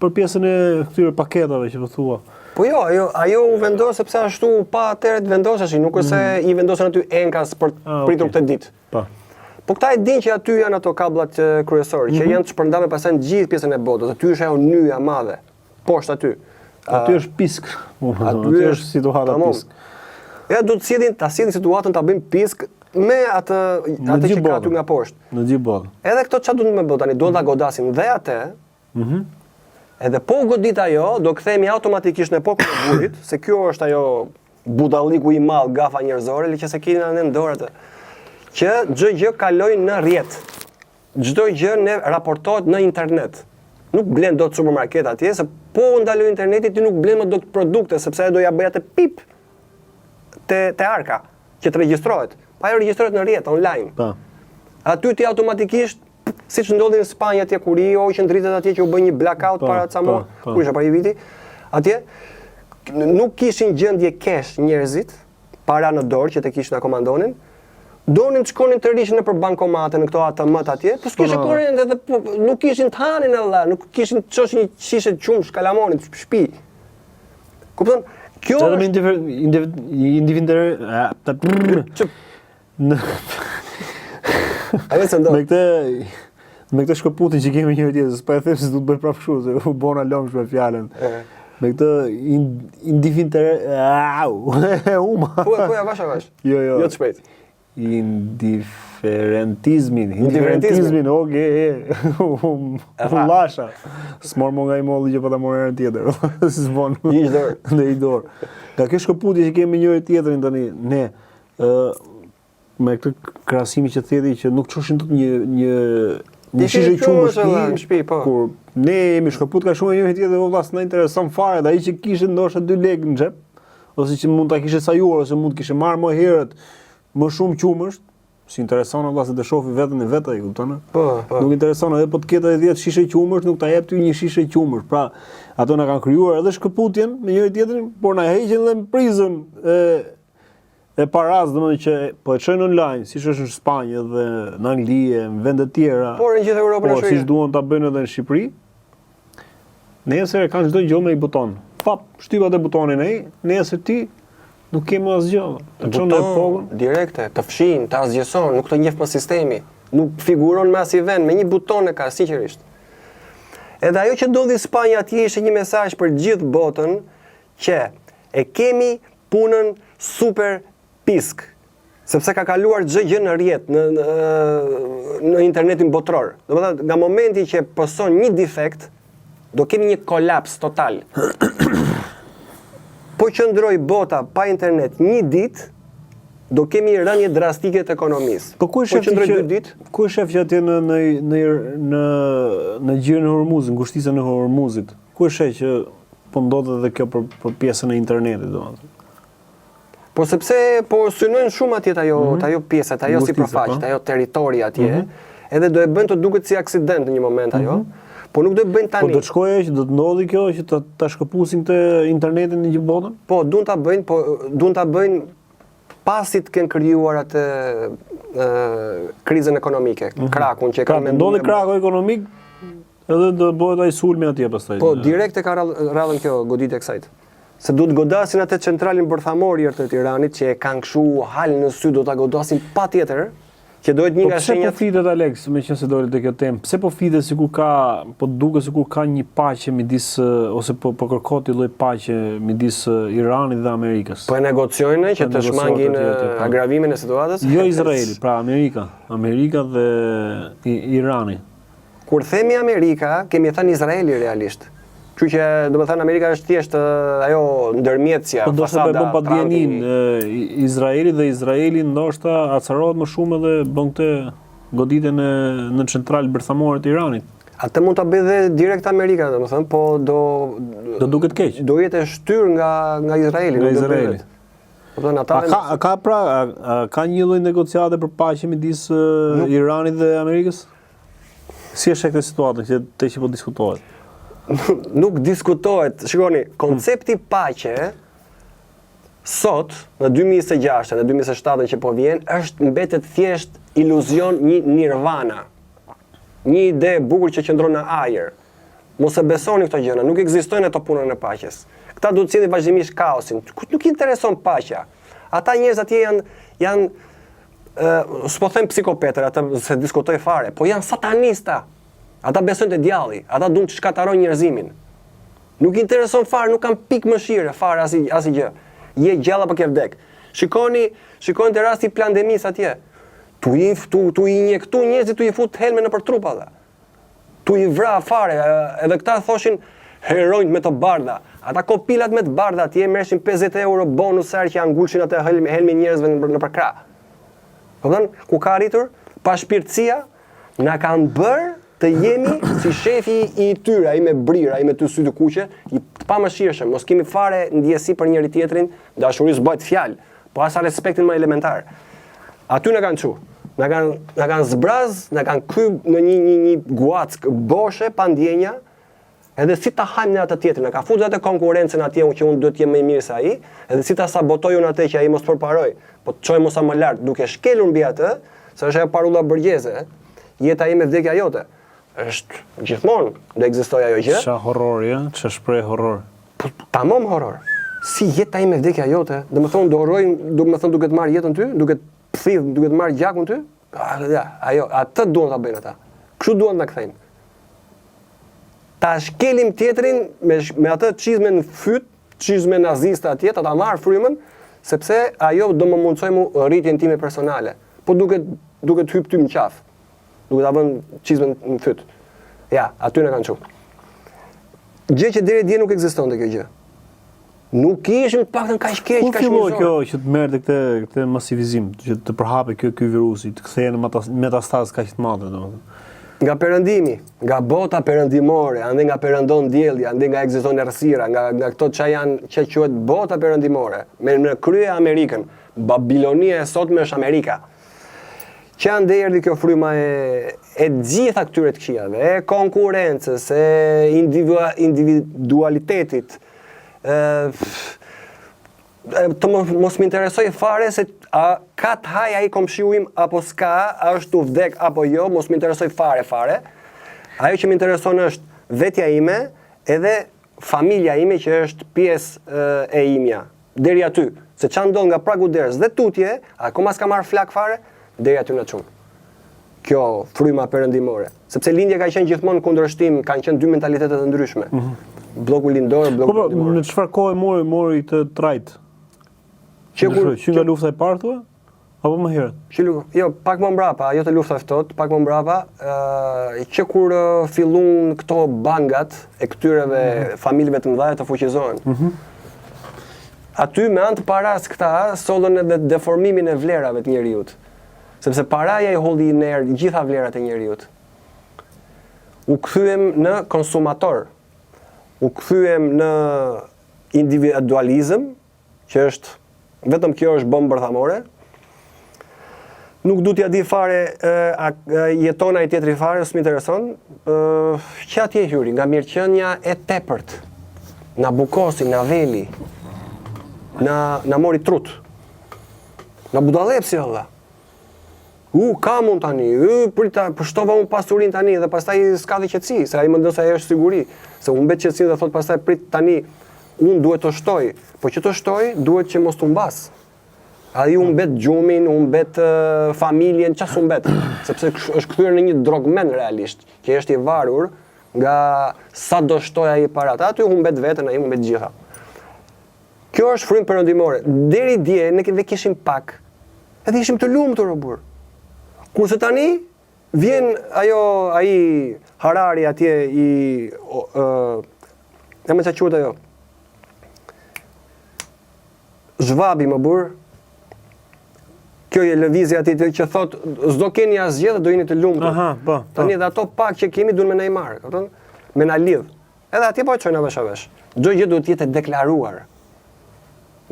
për pjesën e këtyre paketave që po thua. Po jo, ajo u vendos sepse ashtu pa atëherë të vendoseshin, nuk është se i vendosen aty enkas për pritur këtë ditë. Po këta e dinë që aty janë ato kabllat kryesorë, që janë të shpërndarë pastaj në gjithë pjesën e botës. Aty është ajo nyja e madhe. Poshtë aty. Aty është pisk. Aty është situata pisk. Ja duhet ta sillin situatën ta bëjmë pisk me atë që ka aty nga poshtë. Në gjithë botën. Edhe këto çfarë duhet më bëj tani? Do ta godasin dhe atë. Edhe po u godit ajo, do kthehemi automatikisht në epokën e gurit, se kjo është ajo budalliku i madh, gafa njerëzore, që se keni në dorë atë. Që çdo gjë kaloi në rrjet. Çdo gjë ne raportohet në internet. Nuk blen dot supermarket atje, se po u ndaloi interneti ti nuk blen më dot produkte, sepse ajo do ja bëj atë pip te arka që të regjistrohet. Pa ajo regjistrohet në rrjet online. Po. Aty ti automatikisht siç ndodhi në Spanjë atje kur i hoqën dritat atje që u bë një blackout para ca muaj, kur ishte para një viti, atje nuk kishin gjendje cash njerëzit, para në dorë që të kishin na komandonin, donin të shkonin të rishin nëpër bankomate në këto ATM-t atje, po s'kishin korrent edhe nuk kishin të hanin edhe, nuk kishin të çoshin një shishe qumsh kalamonit në shtëpi. Kupton? Kjo Edhe me me këtë shkëputin që kemi njëri tjetër, s'pa e them se do të bëj prapë kështu, se u bona lëmsh me fjalën. Me këtë Po ja vash. Jo. Jo të shpejt. Indiferentizmin, lasha. S'mor mo nga i molli që po ta morë herën tjetër. S'bon. I dorë. Nga kjo shkëputje që kemi njëri tjetrin tani, ne me këtë krahasimi që theti që nuk çoshin dot një shishe qumësh në shtëpi, po. Kur ne jemi shkëput ka shumë njëri tjetër, valla s'na intereson fare, ai që kishte ndoshta 2 lekë në xhep, ose që mund ta kishte sajuar ose mund të kishte marrë më herët më shumë qumësh, si intereson valla se të shohë veten e vet ai, kupton? Po. Nuk intereson edhe po të ketë 10 shishe qumësh, nuk ta jep ty një shishe qumësh. Pra, ato na kanë krijuar edhe shkëputjen me njëri tjetrin, por na heqin edhe në prizën e paras, domethënë që po e çojnë online, siç është në Spanjë dhe në Angli, në vende të tjera. Por në gjithë Europën po siç duan ta bëjnë edhe në Shqipëri. Nesër kanë çdo gjë me i buton. Pap, shtypat e butonin ai, nesër ti nuk ke më asgjë. Të çon në pogën direkte, të fshin, të asgjëson, nuk të njeh më sistemi. Nuk figuron me as i vend, me një buton e ka sigurisht. Edhe ajo që ndodhi në Spanjë atje ishte një mesazh për gjithë botën që e kemi punën super pisk, sepse ka kaluar çdo gjë në rrjet, në internetin botror. Domethënë, nga momenti që poson një defekt, do kemi një kolaps total. Po qëndroj bota pa internet një ditë, do kemi rënje drastike të ekonomisë. Po ku është shef që atje në gjirin e Hormuzit, ngushtisën e Hormuzit? Ku është që po ndodhet edhe kjo për pjesën e internetit, domethënë? Po sepse po synojnë shumë atje ajo pjesë, ajo si përfaqet, ajo territori atje, edhe do e bën të duket si aksident në një moment ajo. Po nuk do e bëjnë tani. Po do të shkojë që do të ndodhi kjo që ta shkëpusin të internetin në gjithë botën? Po duan ta bëjnë pasi të kenë krijuar atë krizën ekonomike, krakun që kanë menduar. Ndodhi kraku ekonomik, edhe do bëhet ai sulmi atje pastaj. Po direkt e ka radhën kjo goditja e kësaj. Se duhet godasin atë centralin bërthamor të Tiranit që e kanë kështu hal në sy, do ta godasin patjetër. Që dohet një nga shenjat. Pse po fitet Alex, meqense doli te kjo temë? Pse po fitet sikur po duket sikur ka një paqe midis ose po kërkohet një lloj paqe midis Iranit dhe Amerikës? Po e negociojnë që të shmangin agravimin e situatës? Jo Izraeli, pra Amerika dhe Irani. Kur themi Amerika, kemi thënë Izraeli realisht. Kështu që domethënë Amerika është thjesht ajo ndërmjetësja, fasada. Po do të bëjmë pa dienin Izraeli ndoshta acarohet më shumë edhe bën këtë goditjen në central bërthamore të Iranit. Atë mund ta bëjë dhe direkt Amerika, domethënë, po do duket keq. Do jetë e shtyr nga Izraeli, nga Izraeli. Ka një lloj negociate për paqe midis Iranit dhe Amerikës? Si është këtë situatë që po diskutohet? Nuk diskutohet. Shikoni, koncepti paqe sot në 2026 në 2027 që po vjen mbetet thjesht iluzion, një nirvana. Një ide e bukur që qëndron në ajër. Mos e besoni këto gjëra, nuk ekzistojnë ato punën e paqes. Këta duhet të sjellin vazhdimisht kaosin. Nuk intereson paqja. Ata njerëz atje janë s'po them psikopatër, ata se diskutoj fare, po janë satanista. Ata besojnë te djalli, ata duan të shkatarojnë njerëzimin. Nuk intereson fare, nuk kanë pikë mëshire fare asgjë. Je gjallë apo ke vdek. Shikoni te rasti i pandemisë atje. Tu i injektu njerëzit, tu i fut helme nëpër trup ata. Tu i vra fare, edhe këta thoshin heronjt me të bardha. Ata kopilat me të bardha atje merreshin 50 euro bonus sa që angulshin atë helmin njerëzve nëpër krah. Kupton? Ku ka arritur? Pa shpirtësia na kanë bërë të jemi si shefi i tyre, ai me brirë, ai me ty sy të kuqe, i pamëshirshëm, mos kemi fare ndjesi për njëri tjetrin, dashuri s'bëhet fjalë, po as respektin më elementar. Aty na kanë çu. Na kanë zbraz, na kanë kry në një guack boshe pa ndjenja, Edhe si ta hajmë në atë tjetrin, ka futur atë konkurrencën atje që unë duhet të jem më i mirë se ai, edhe si ta sabotoj unë atë që ai mos përparoj, po të çoj mos sa më lart duke shkelur mbi atë, se është ajo parulla burgjeze, jeta ime vdekja jote. Është gjithmonë do ekzistojë ajo gjë. Ç'a horrori, ç'a shpreh horror. Tamam horror. Si jeta ime vdekja jote, domethënë do uroj, domethënë duke të marr jetën ty, duke të pthith, duke të marr gjakun ty. Ja, ajo, atë duan ta bëjnë ata. Kështu duan ta kthejnë. Ta shkelim tjetrin me atë çizme në fyt, çizme naziste atje, ta marr frymën, sepse ajo do më mundsoj mu rritjen time personale. Po duke të hyp ty në qaf. Duke ta vënë çizmen në fyt. Ja, aty në kanë çu. Gjë që deri dje nuk ekzistonte kjo gjë. Nuk ishim paktën kaq keq, kaq filloi kjo që të merrte këtë masivizim, që të përhapë ky virusi, të kthehen metastaz kaq të mëdha domethënë. Nga perëndimi, nga bota perëndimore, ande nga perëndon dielli, ande nga ekziston errësira, nga këto që quhet bota perëndimore, me në krye Amerikën, Babilonia e sotme është Amerika. Që ande erdhi kjo fryma e gjitha këtyre të këqijave, e konkurrencës, e individualitetit, të mos më interesoj fare se a ka të haj ai komshiu im apo s'ka, a është u vdek apo jo, mos më interesoj fare. Ajo që më intereson është vetja ime edhe familja ime që është pjesë e imja. Deri aty, se çan ndodh nga pragu derës dhe tutje, akoma s'ka marr flak fare, deri aty na çon. Kjo fryma perëndimore. Sepse lindja ka qenë gjithmonë kundërshtim, kanë qenë dy mentalitete të ndryshme. Bloku lindor, bloku perëndimor. Në çfarë kohë mori të trajt? Që nga lufta e parë thua? Apo më herët? Jo, pak më mbrapa, jo të lufta e ftohtë, pak më mbrapa, që kur fillun këto bangat e këtyreve familjeve të mëdha të fuqizohen. Aty me anë të paras këta sollën edhe deformimin e vlerave të njerëzit. Sepse paraja i holli në erë gjitha vlerat e njerëzit. U kthyem në konsumator. U kthyem në individualizëm, që është vetëm kjo është bombë bërthamore. Nuk du t'ja di fare, jeton ai tjetri fare, s'më intereson. Që atje hyri, nga mirëqenia e tepërt. Na bukosi, na veli. Na mori trut. Na budalepsi valla. Ka mund tani, përshtova unë pasurin tani dhe pastaj s'ka dhe qetësi, se ai mendon se ajo është siguri. Se unë mbet qetësi dhe thot pastaj prit tani, unë duhet të shtoj, po që të shtoj, duhet që mos të mbas. Ai unë mbet gjumin, unë mbet familjen, qas unë mbet, sepse është kthyer në një drogmen realisht, që është i varur nga sa do shtoj ai parat. Aty unë mbet veten, ai unë mbet gjitha. Kjo është frymë perëndimore. Deri dje ne kishim pak, edhe ishim të lumtur o burr. Kurse tani vjen ai Harari atje ja më çaquhet ajo. Zhvabi më burr. Kjo e lëvizja aty që thot s'do keni asgjë dhe do jeni të lumtur. Aha, po. Tani edhe ato pak që kemi duhen me na i marr, kupton? Me na lidh. Edhe atje po e çojnë avesh avesh. Çdo gjë duhet të jetë deklaruar.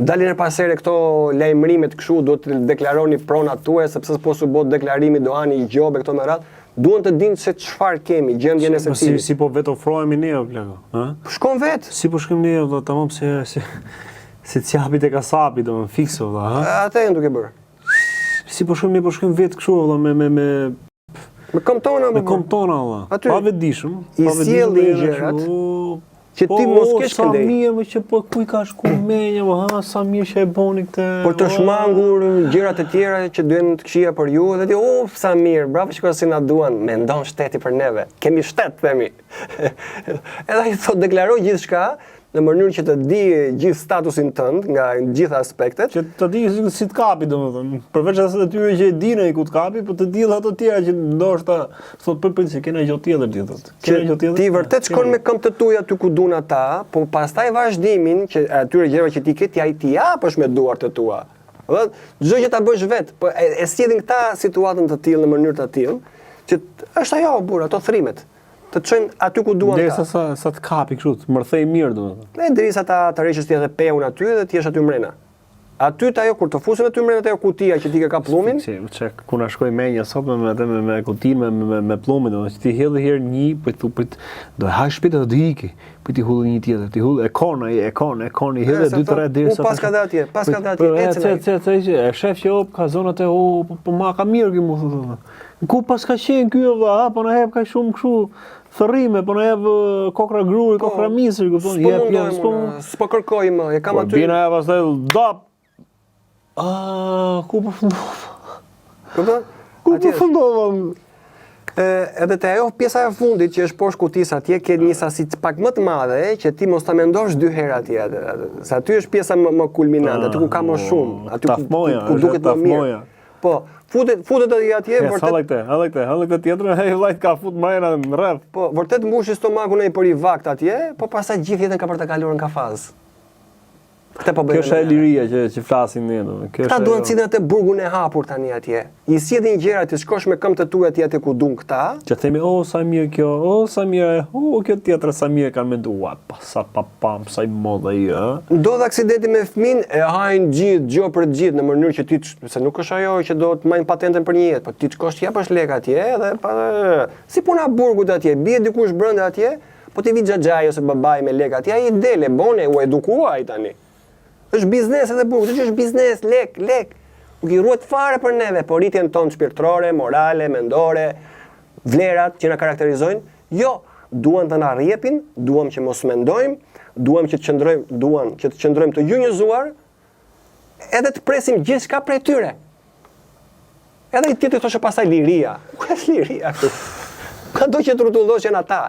Dalin e pasere këto lajmërimet kështu, do të deklaroni pronat tuaja, sepse s'po su bot deklarimi do ani i gjobe këto me radhë, duhen të dinë se çfarë kemi, gjendjen e secilit. Si po vetë ofrohemi ne o plako, ha? Shkon vet. Si po shkojmë ne, do tamam se t'japi te kasapi, do më fikso, ha? Atë janë duke bërë. Si po shkojmë ne, po shkojmë vetë kështu, valla, me kom tona, me kom tona, valla. Pa vetëdijshëm, i sjellin gjërat. Që ti mos kesh këndej. Sa mirë më që po kuj ka shku menja, ha, sa mirë që e boni këtë. Por të shmangur gjërat e tjera që duhen të këqija për ju dhe ti, sa mirë, bravo që si na duan, mendon shteti për neve. Kemi shtet, themi. Edhe ai thot deklaroj gjithçka në mënyrë që të di gjithë statusin tënd nga gjitha aspektet. Që të di si të kapi, domethënë. Përveç asaj atyre që e dinë ai ku të kapi, po të di edhe ato tjera që ndoshta thot për se kena gjë tjetër ti thot. Ti vërtet shkon me këmbë të tuaja aty ku duan ata, po pastaj vazhdimin që atyre gjërave që ti ke ti japësh me duart e tua. Do çdo gjë ta bësh vet, po e sillin këta situatën të tillë në mënyrë të tillë, që është ajo burr, ato thrimet. Të çojnë aty ku duan ta. Derisa sa të kapi kështu, të mërthej mirë domethënë. Derisa ta rreqësh ti edhe peun aty dhe ti jesh aty mrena. Aty ajo kur të fusin aty mbrenda ajo kutia që ti ke ka pllumin. Ku na shkoi menja sot me kutinë me pllumin, do të ti hedhë herë një, do e hash shpejt do të iki. Po ti hull një tjetër, ti hull e kona, i hedhë 2-3 deri sa. Pas ka dhe atje, ecën. E shef që ka zonat e po ma ka mirë ky mu thotë. Ku pas ka qenë ky valla, po na hep ka shumë kështu thërrime, po na jep kokra gruri, kokra misër, kupton? S'po kërkoj më, e kam aty. Bina ja pastaj dap. Ku përfundova? Kupton? Ku përfundova? Edhe te ajo pjesa e fundit që është poshtë kutisë atje ke një sasi pak më të madhe që ti mos ta mendosh 2 herë atje. Se aty është pjesa më kulminante, aty ku ka më shumë, aty ku duket më mirë. Po, futet atje vërtet. Hallaj këtë tjetrën, vllajt ka fut mrena në rreth. Po, vërtet mbushi stomakun ai për i vakt atje, po pastaj gjithë jetën ka për të kaluar në kafaz. Kjo është e liria që flasin ne. Këta duan cilën atë burgun e hapur tani atje. I sjellim gjëra ti shkosh me këmbë të tua atje ku duan këta. Që themi, sa mirë kjo, sa mirë, kjo tjetra sa mirë kanë menduar. Sa papam, sa i modha i, Ndodh aksidenti me fëmin, e hajnë gjithë, gjë për gjithë në mënyrë që ti, se nuk është ajo që do të marrin patentën për një jetë, po ti shkosh ti japësh lek atje edhe si puna burgut atje, bie dikush brenda atje, po ti vi xhaxhaj ose babai me lek atje, ai dele, bone, u edukuaj tani. Është biznes edhe burgu, është biznes, lek. Nuk i ruhet fare për neve, por rritjen tonë shpirtërore, morale, mendore, vlerat që na karakterizojnë. Jo, duan të na rrjepin, duam që mos mendojmë, duam që të qëndrojmë të gjunjëzuar, edhe të presim gjithçka prej tyre. Edhe i tjetri thoshte pastaj liria. Ku është liria këtu? Ka do që të rrotullohen ata.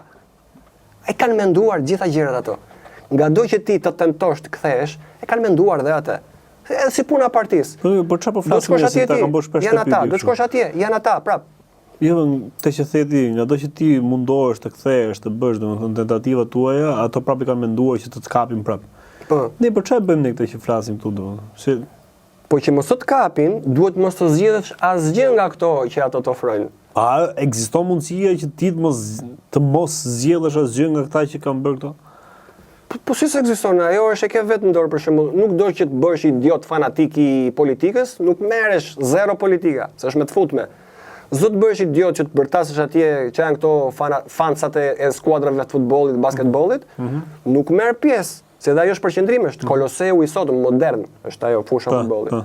Ai kanë menduar gjitha gjërat ato. Nga do që ti të tentosh të kthesh, e kanë menduar dhe atë. Si puna partisë. Po çfarë po flasim se ta kanë bërë shpesh janë ata, do të shkosh atje, janë ata, prap. Jo, te që theti, nga do që ti mundohesh të kthehesh, të bësh domethënë tentativat tuaja, ato prapë kanë menduar që të kapin prap. Po. Ne po çfarë bëjmë ne këtë që flasim këtu domethënë? Po që mos të kapin, duhet mos të zgjidhësh asgjë nga këto që ato të ofrojnë. A ekziston mundësia që ti të mos zgjedhësh asgjë nga këta që kanë bërë këto? Po si s'ekziston, ajo është e ke vetë në dorë për shembull. Nuk do që të bësh idiot fanatik i politikës, nuk merresh zero politika, se është me të futme. S'do të bësh idiot që të bërtasësh atje që janë këto fansat e skuadrave të futbollit, basketbollit, nuk merr pjesë, se dhe ajo është përqendrim, është Koloseu i sotëm modern, është ajo fusha e futbollit.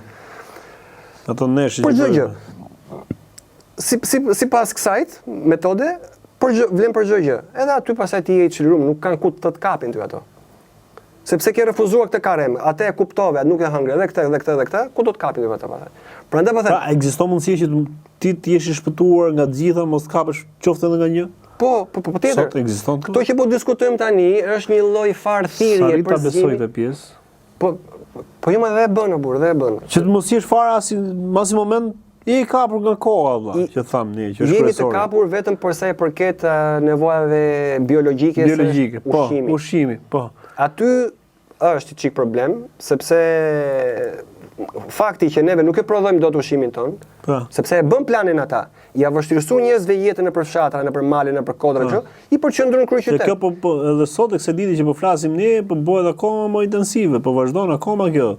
Ato neshë për çdo gjë. Sipas kësaj metode, vlen për çdo gjë. Edhe aty pastaj ti je i çlirum, nuk kanë ku të kapin ty ato. Sepse ke refuzuar këtë karem, atë e kuptove, nuk e hëngre, edhe këtë, ku do të kapin ty ato pastaj. Prandaj po them. Pra ekziston mundësia që ti të jesh i shpëtuar nga të gjitha, mos kapësh qoftë edhe nga një? Po tjetër. Sot ekziston këto që po diskutojmë tani është një lloj farthirje për besoj të pjesë. Po jo më dhe e bën, dhe e bën. Që të mos jesh fare as moment i kapur nga koha valla, që tham ne, që është kryesore. Jemi të kapur vetëm për sa i përket nevojave biologjike po, ushqimi, po. Aty është çik problem, sepse fakti që neve nuk e prodhojmë dot ushqimin ton, sepse e bën planin ata. Ja vështirësu njerëzve jetën nëpër fshatra, nëpër male, nëpër kodra gjë, i përqendron kryeqytet. Kjo po edhe sot e kësaj diti që po flasim ne, po bëhet akoma më intensive, po vazhdon akoma kjo.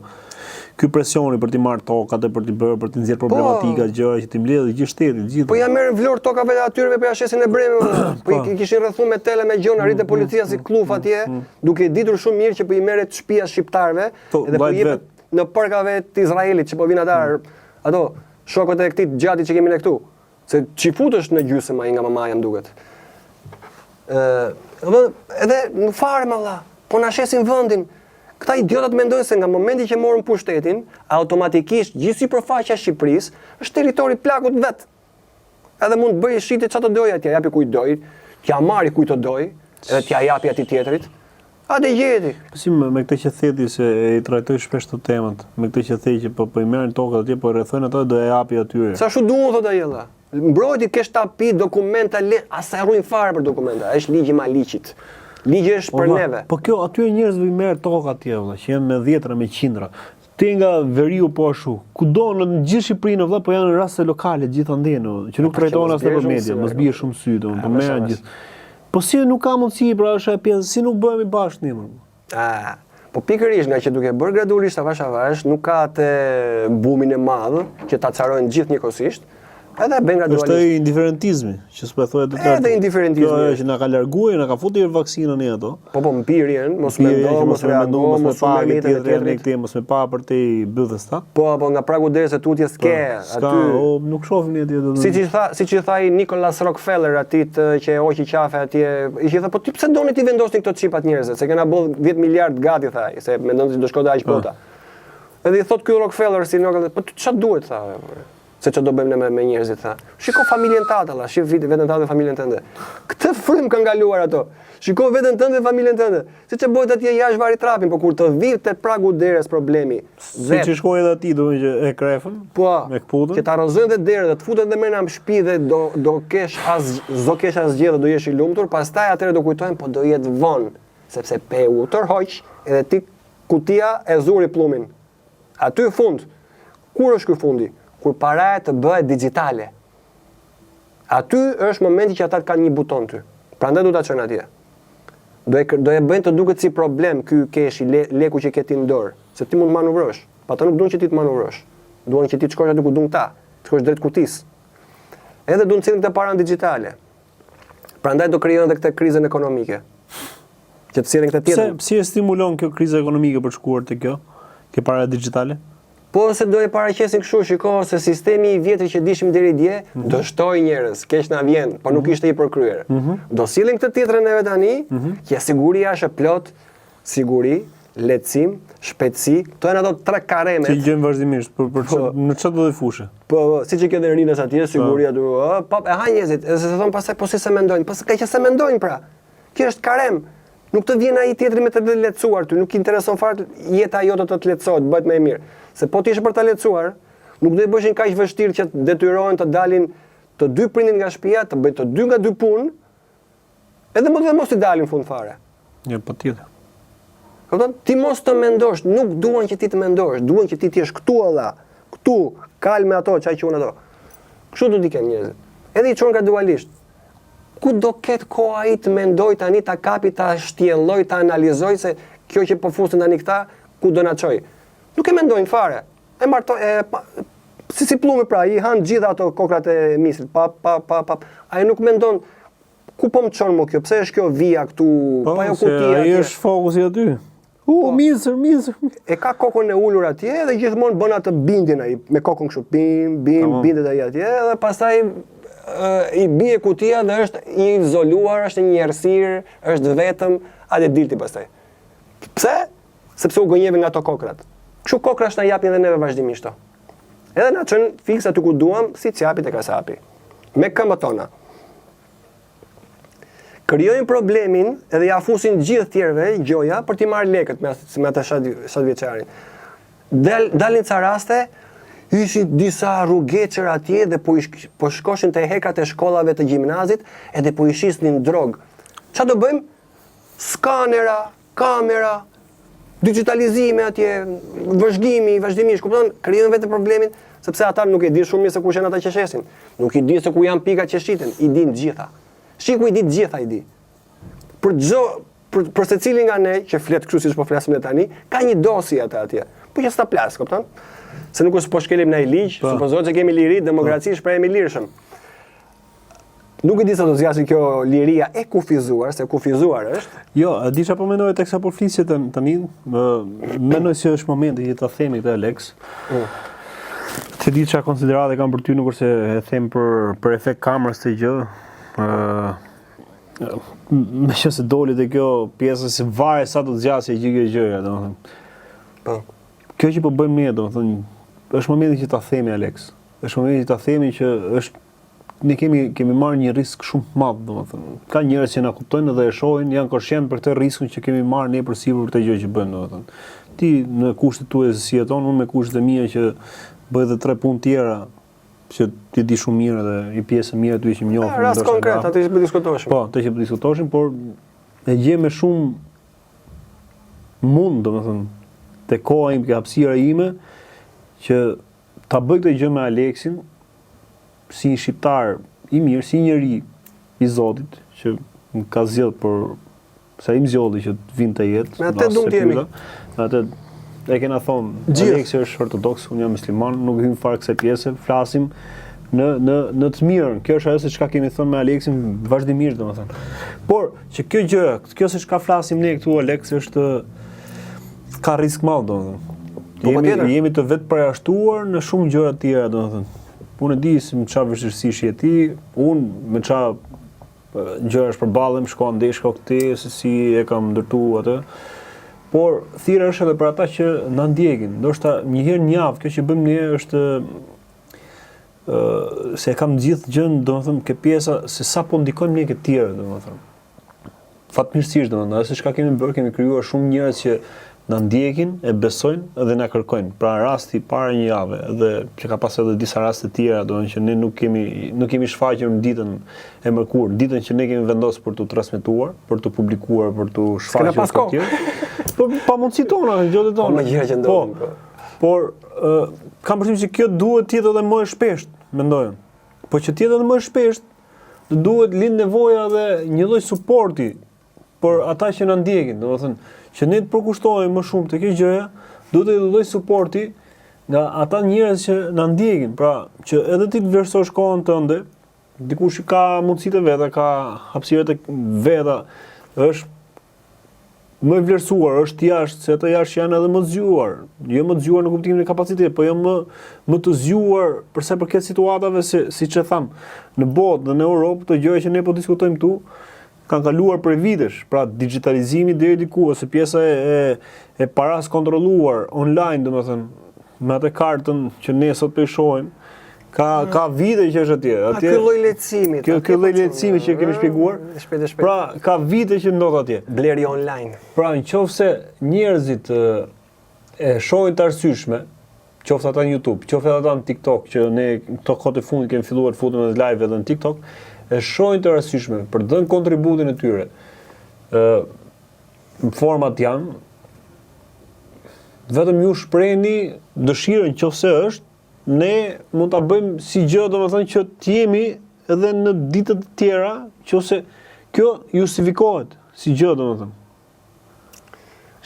Ky presioni për t'i marrë tokat e për t'i bërë, për t'i nxjerrë problematika, gjëra që t'i mbledh gjithë shteti, gjithë. Po ja merren vlorë tokave të atyre për jashtësin e bremit. Po i kishin rrethuar me tele me gjona, rritë policia si kluf atje, duke ditur shumë mirë që po i merret shtëpia shqiptarëve, edhe po i jepet në parkave të Izraelit që po vinë ata, ato shokët e këtij gjati që kemi ne këtu. Se çi futesh në gjysmë ai nga mamaja më duket. Edhe në fare më valla, po na shesin vendin. Këta idiotat mendojnë se nga momenti që morën pushtetin, automatikisht gjithë sipërfaqja e Shqipërisë është territori plakut vet. Edhe mund të bëjë shitje çfarë doj atje, japi kujt doj, t'ja marri kujt doj, edhe t'ja japi atij tjetrit. A dhe jeti. Si me këtë që theti se i trajtoj shpesh të temat, me këtë që thej që po i merrin tokat atje, po rrethojnë ato do e japi atyre. Sa shu duan thotë ai ella. Mbrojti ke shtëpi dokumenta, as e rruin fare për dokumenta, është ligji ma liçit. Ligji është për neve. Po kjo atyre njerëzve i merr toka atje vëlla, që janë me dhjetra, me qindra. Ti nga veriu po ashtu. Kudo në gjithë Shqipërinë vëlla, po janë raste lokale gjithandej, që nuk trajtohen as nëpër media, mos bie shumë sy domun, po merren gjithë. Po si nuk ka mundësi pra është e pjesë, si nuk bëhemi bashkë ne. Po pikërisht nga që duke bërë gradualisht avash nuk ka atë bumin e madh që ta carojnë gjithë njëkohësisht. Edhe bën gradualisht. Është indiferentizmi, që s'po e thoya detyrat. Edhe indiferentizmi. Kjo që na ka larguar, na ka futur vaksinën e ato. Po mpirjen, mos mendo, mos reago, mos pa tjetër, mos me pa për te byllës ta. Po nga pragu derës së tutjes ske aty. Nuk shohim ne atje. Siç i thaj Nicholas Rockefeller atit që hoqi qafe atje, i thë po ti pse doni ti vendosni këto çipat njerëzve, se kena bërë 10 miliard gati thaj, se mendon se do shkojë aq bota. Edhe i thot ky Rockefeller si Nobel, po ç'a duhet tha. Se që do bëjmë ne me njerëzit, tha. Shiko familjen tënde, alla, shiko veten tënde dhe familjen tënde. Këtë frym kanë kaluar ato. Shiko veten tënde dhe familjen tënde. Siç e bëhet atje jashtë vari trapin, por kur të vi te pragu derës problemi. Siç shkoi edhe aty, domethënë që e krefën, me kputën. Që ta rrozojnë dhe derën, të futen dhe më në shtëpi dhe do kesh asgjë dhe do jesh i lumtur, pastaj atëherë do kujtojnë, po do jetë vonë, sepse pe u tërhoq edhe ti kutia e zuri pllumin. Aty fund. Kur është ky fundi? Kur paraja të bëhet digjitale. Aty është momenti që ata kanë një buton ty. Prandaj duhet ta çojnë atje. Do e bëjnë të duket si problem ky kesh i leku që ke ti në dorë, se ti mund të manovrosh. Pa ata nuk duan që ti të manovrosh. Duan që ti të shkosh aty ku duan ta, të shkosh drejt kutisë. Edhe duan të cilin të paranë digjitale. Prandaj do krijojnë edhe këtë krizën ekonomike. Që të cilin këtë tjetër. Si e stimulon kjo krizë ekonomike për shkuar te kjo? Ke para digjitale? Po se do e paraqesin kështu, shiko se sistemi i vjetër që dishim deri dje, do shtoj njerëz, keq na vjen, po nuk ishte i përkryer. Do sillin këtë tjetrën neve tani, që siguria është plot, siguri, lehtësim, shpejtësi, këto janë ato 3 karemet. Që gjejmë vazhdimisht në çdo lloj fushë. Po, siç e ke dhe rinas atje, siguria aty, e ha njerëzit, se thon pastaj po si se mendojnë, po s'ka që se mendojnë pra. Kjo është karem. Nuk të vjen ai tjetri me të lehtësuar ty, nuk i intereson fare jeta jote të lehtësohet, bëhet më e mirë. Se po ti ishe për ta lehtësuar, nuk do të bëshin kaq vështirë që detyrohen të dalin të 2 prindin nga shtëpia, të bëjnë të 2 nga 2 punë, edhe më të mos të dalin fund fare. Jo, patjetër. Kupton? Ti mos të mendosh, nuk duan që ti të mendosh, duan që ti të jesh këtu alla, këtu, kalm me ato, çaj që unë ato. Kështu do t'i kenë njerëzit. Edhe i çon gradualisht. Ku do ketë koha ai të mendoj tani, ta kapi, ta shtjelloj, ta analizoj se kjo që po fusin tani këta, ku do na çoj. Nuk e mendojnë fare. Si plumi pra, i han gjitha ato kokrat e misrit. Ai nuk mendon ku po më çon më kjo, pse është kjo vija këtu, pa jo kutia. Ai është fokusi aty. Misër. E ka kokën e ulur atje dhe gjithmonë bën atë bindjen ai me kokën kështu, bindet ai atje dhe pastaj i bie kutia dhe është i izoluar, është një errësirë, është vetëm, atë dilti pastaj. Pse? Sepse u gënjeve nga ato kokrat. Kështu kokra na japin edhe neve vazhdimisht to. Edhe na çon fiks aty ku duam, si çapi tek asapi. Me këmbët tona. Krijojnë problemin edhe ja fusin gjithë tjerëve gjoja për t'i marrë lekët me atë 7 vjeçarin. Dalin ca raste, ishin disa rrugeçër atje dhe po shkoshin te hekat e shkollave të gjimnazit edhe po i shisnin drog. Ç'a do bëjmë? Skanera, kamera, digitalizimi atje, vëzhgimi, vazhdimisht, kupton? Krijojnë vetë problemin sepse ata nuk e dinë shumë mirë se kush janë ata që shesin. Nuk i dinë se ku janë pikat që shiten, i dinë gjitha. Shiku i di gjitha i di. Për secilin nga ne, që flet kështu siç po flasim ne tani, ka një dosi ata atje. Po që s'ta plas, kupton? Se nuk është po shkelim në ligj, supozohet se kemi liri, demokraci, shprehje lirshëm. Nuk e di sa do zgjasë kjo liria e kufizuar, se kufizuar është. Jo, disha po mendoj teksa po flisje tani, mendoj se është momenti që ta themi këtë Alex. Se di çka konsiderate kam për ty, nuk është se e them për efekt kamerës të gjë. Me që se doli dhe kjo pjesë se vare sa do të zgjasë e gjithë gjëja, domethënë. Po. Kjo që po bëjmë ne, domethënë, është momenti që ta themi Alex. Është momenti që ta themi që ne kemi marrë një risk shumë të madh, domethënë. Ka njerëz që na kuptojnë dhe e shohin, janë koshient për këtë rrezikun që kemi marrë ne përsipër për këtë gjë që bëjmë, domethënë. Ti në kushtet tuaja si jeton, unë me kushtet e mia që bëj edhe 3 punë tjera që ti di shumë mirë dhe i pjesë mirë aty që më njohin. Rast konkret, atë që po diskutoshim. Po, atë që po diskutoshim, por e gjej me shumë mund, domethënë, te koha ime, hapësira ime që ta bëj këtë gjë me Aleksin si një shqiptar i mirë, si njëri i Zotit që më ka zgjedhur sa im zjolli që të vinë të jetë. Me atë dumt jemi. Atë e kena thonë, Aleksi është ortodoks, unë jam musliman, nuk hym fare kësaj pjese, flasim në të mirën. Kjo është ajo se çka kemi thënë me Aleksin vazhdimisht, domethënë. Por që kjo se çka flasim ne këtu Aleks është ka risk madh, domethënë. Jemi të vetë përjashtuar në shumë gjëra të tjera, domethënë. Unë e di se me çfarë vështirësish je ti, unë me çfarë gjërash përballem, shkon ndesh këtij, se si e kam ndërtuar atë. Por thirrja është edhe për ata që na ndjekin. Ndoshta një herë në javë kjo që bëjmë ne është se kam gjithë gjën, domethënë ke pjesa se sa po ndikojmë ne këtë tjerë, domethënë. Fatmirësisht domethënë, se çka kemi bërë, kemi krijuar shumë njerëz që na ndjekin, e besojnë dhe na kërkojnë. Pra rasti para një jave, edhe që ka pasur edhe disa raste të tjera, domethënë që ne nuk kemi shfaqur në ditën e mërkurë, ditën që ne kemi vendosur për të transmetuar, për të publikuar, për të shfaqur të tjerë. Po pa mundësi tona, gjotë tona. Po më gjëra që ndodhin. Por kam përshtypjen që kjo duhet të jetë edhe më e shpeshtë, mendoj. Po që të jetë edhe më e shpeshtë, duhet lind nevoja dhe një lloj suporti për ata që na ndjekin, domethënë që ne të përkushtohemi më shumë te kjo gjëja, duhet të lloj suporti nga ata njerëz që na ndjekin, pra që edhe ti të vlerësosh kohën tënde, dikush ka mundësitë veta, ka hapësirat e veta, është më vlerësuar, është jashtë, se ata jashtë janë edhe më zgjuar. Jo më zgjuar në kuptimin e kapacitetit, po janë më të zgjuar për sa përket situatave se siç e tham, në botë dhe në Europë, këto gjëra që ne po diskutojmë këtu kanë kaluar për vitesh, pra digitalizimi deri diku ose pjesa e paras kontrolluar online, domethënë, me atë kartën që ne sot po e shohim, ka vite që është atje. Ky lloj lehtësimi. Ky lloj lehtësimi që kemi shpjeguar. Shpejt. Pra ka vite që ndodh atje. Bleri online. Pra nëse njerëzit e shohin të arsyeshme, qoftë ata në YouTube, qoftë ata në TikTok, që ne këto kohë të fundit kemi filluar të futemi në live edhe në TikTok, e shohin të arsyeshme për të dhënë kontributin e tyre. Në format janë, vetëm ju shprehni dëshirën nëse është, ne mund ta bëjmë si gjë, domethënë që të jemi edhe në ditët të tjera, nëse kjo justifikohet si gjë, domethënë.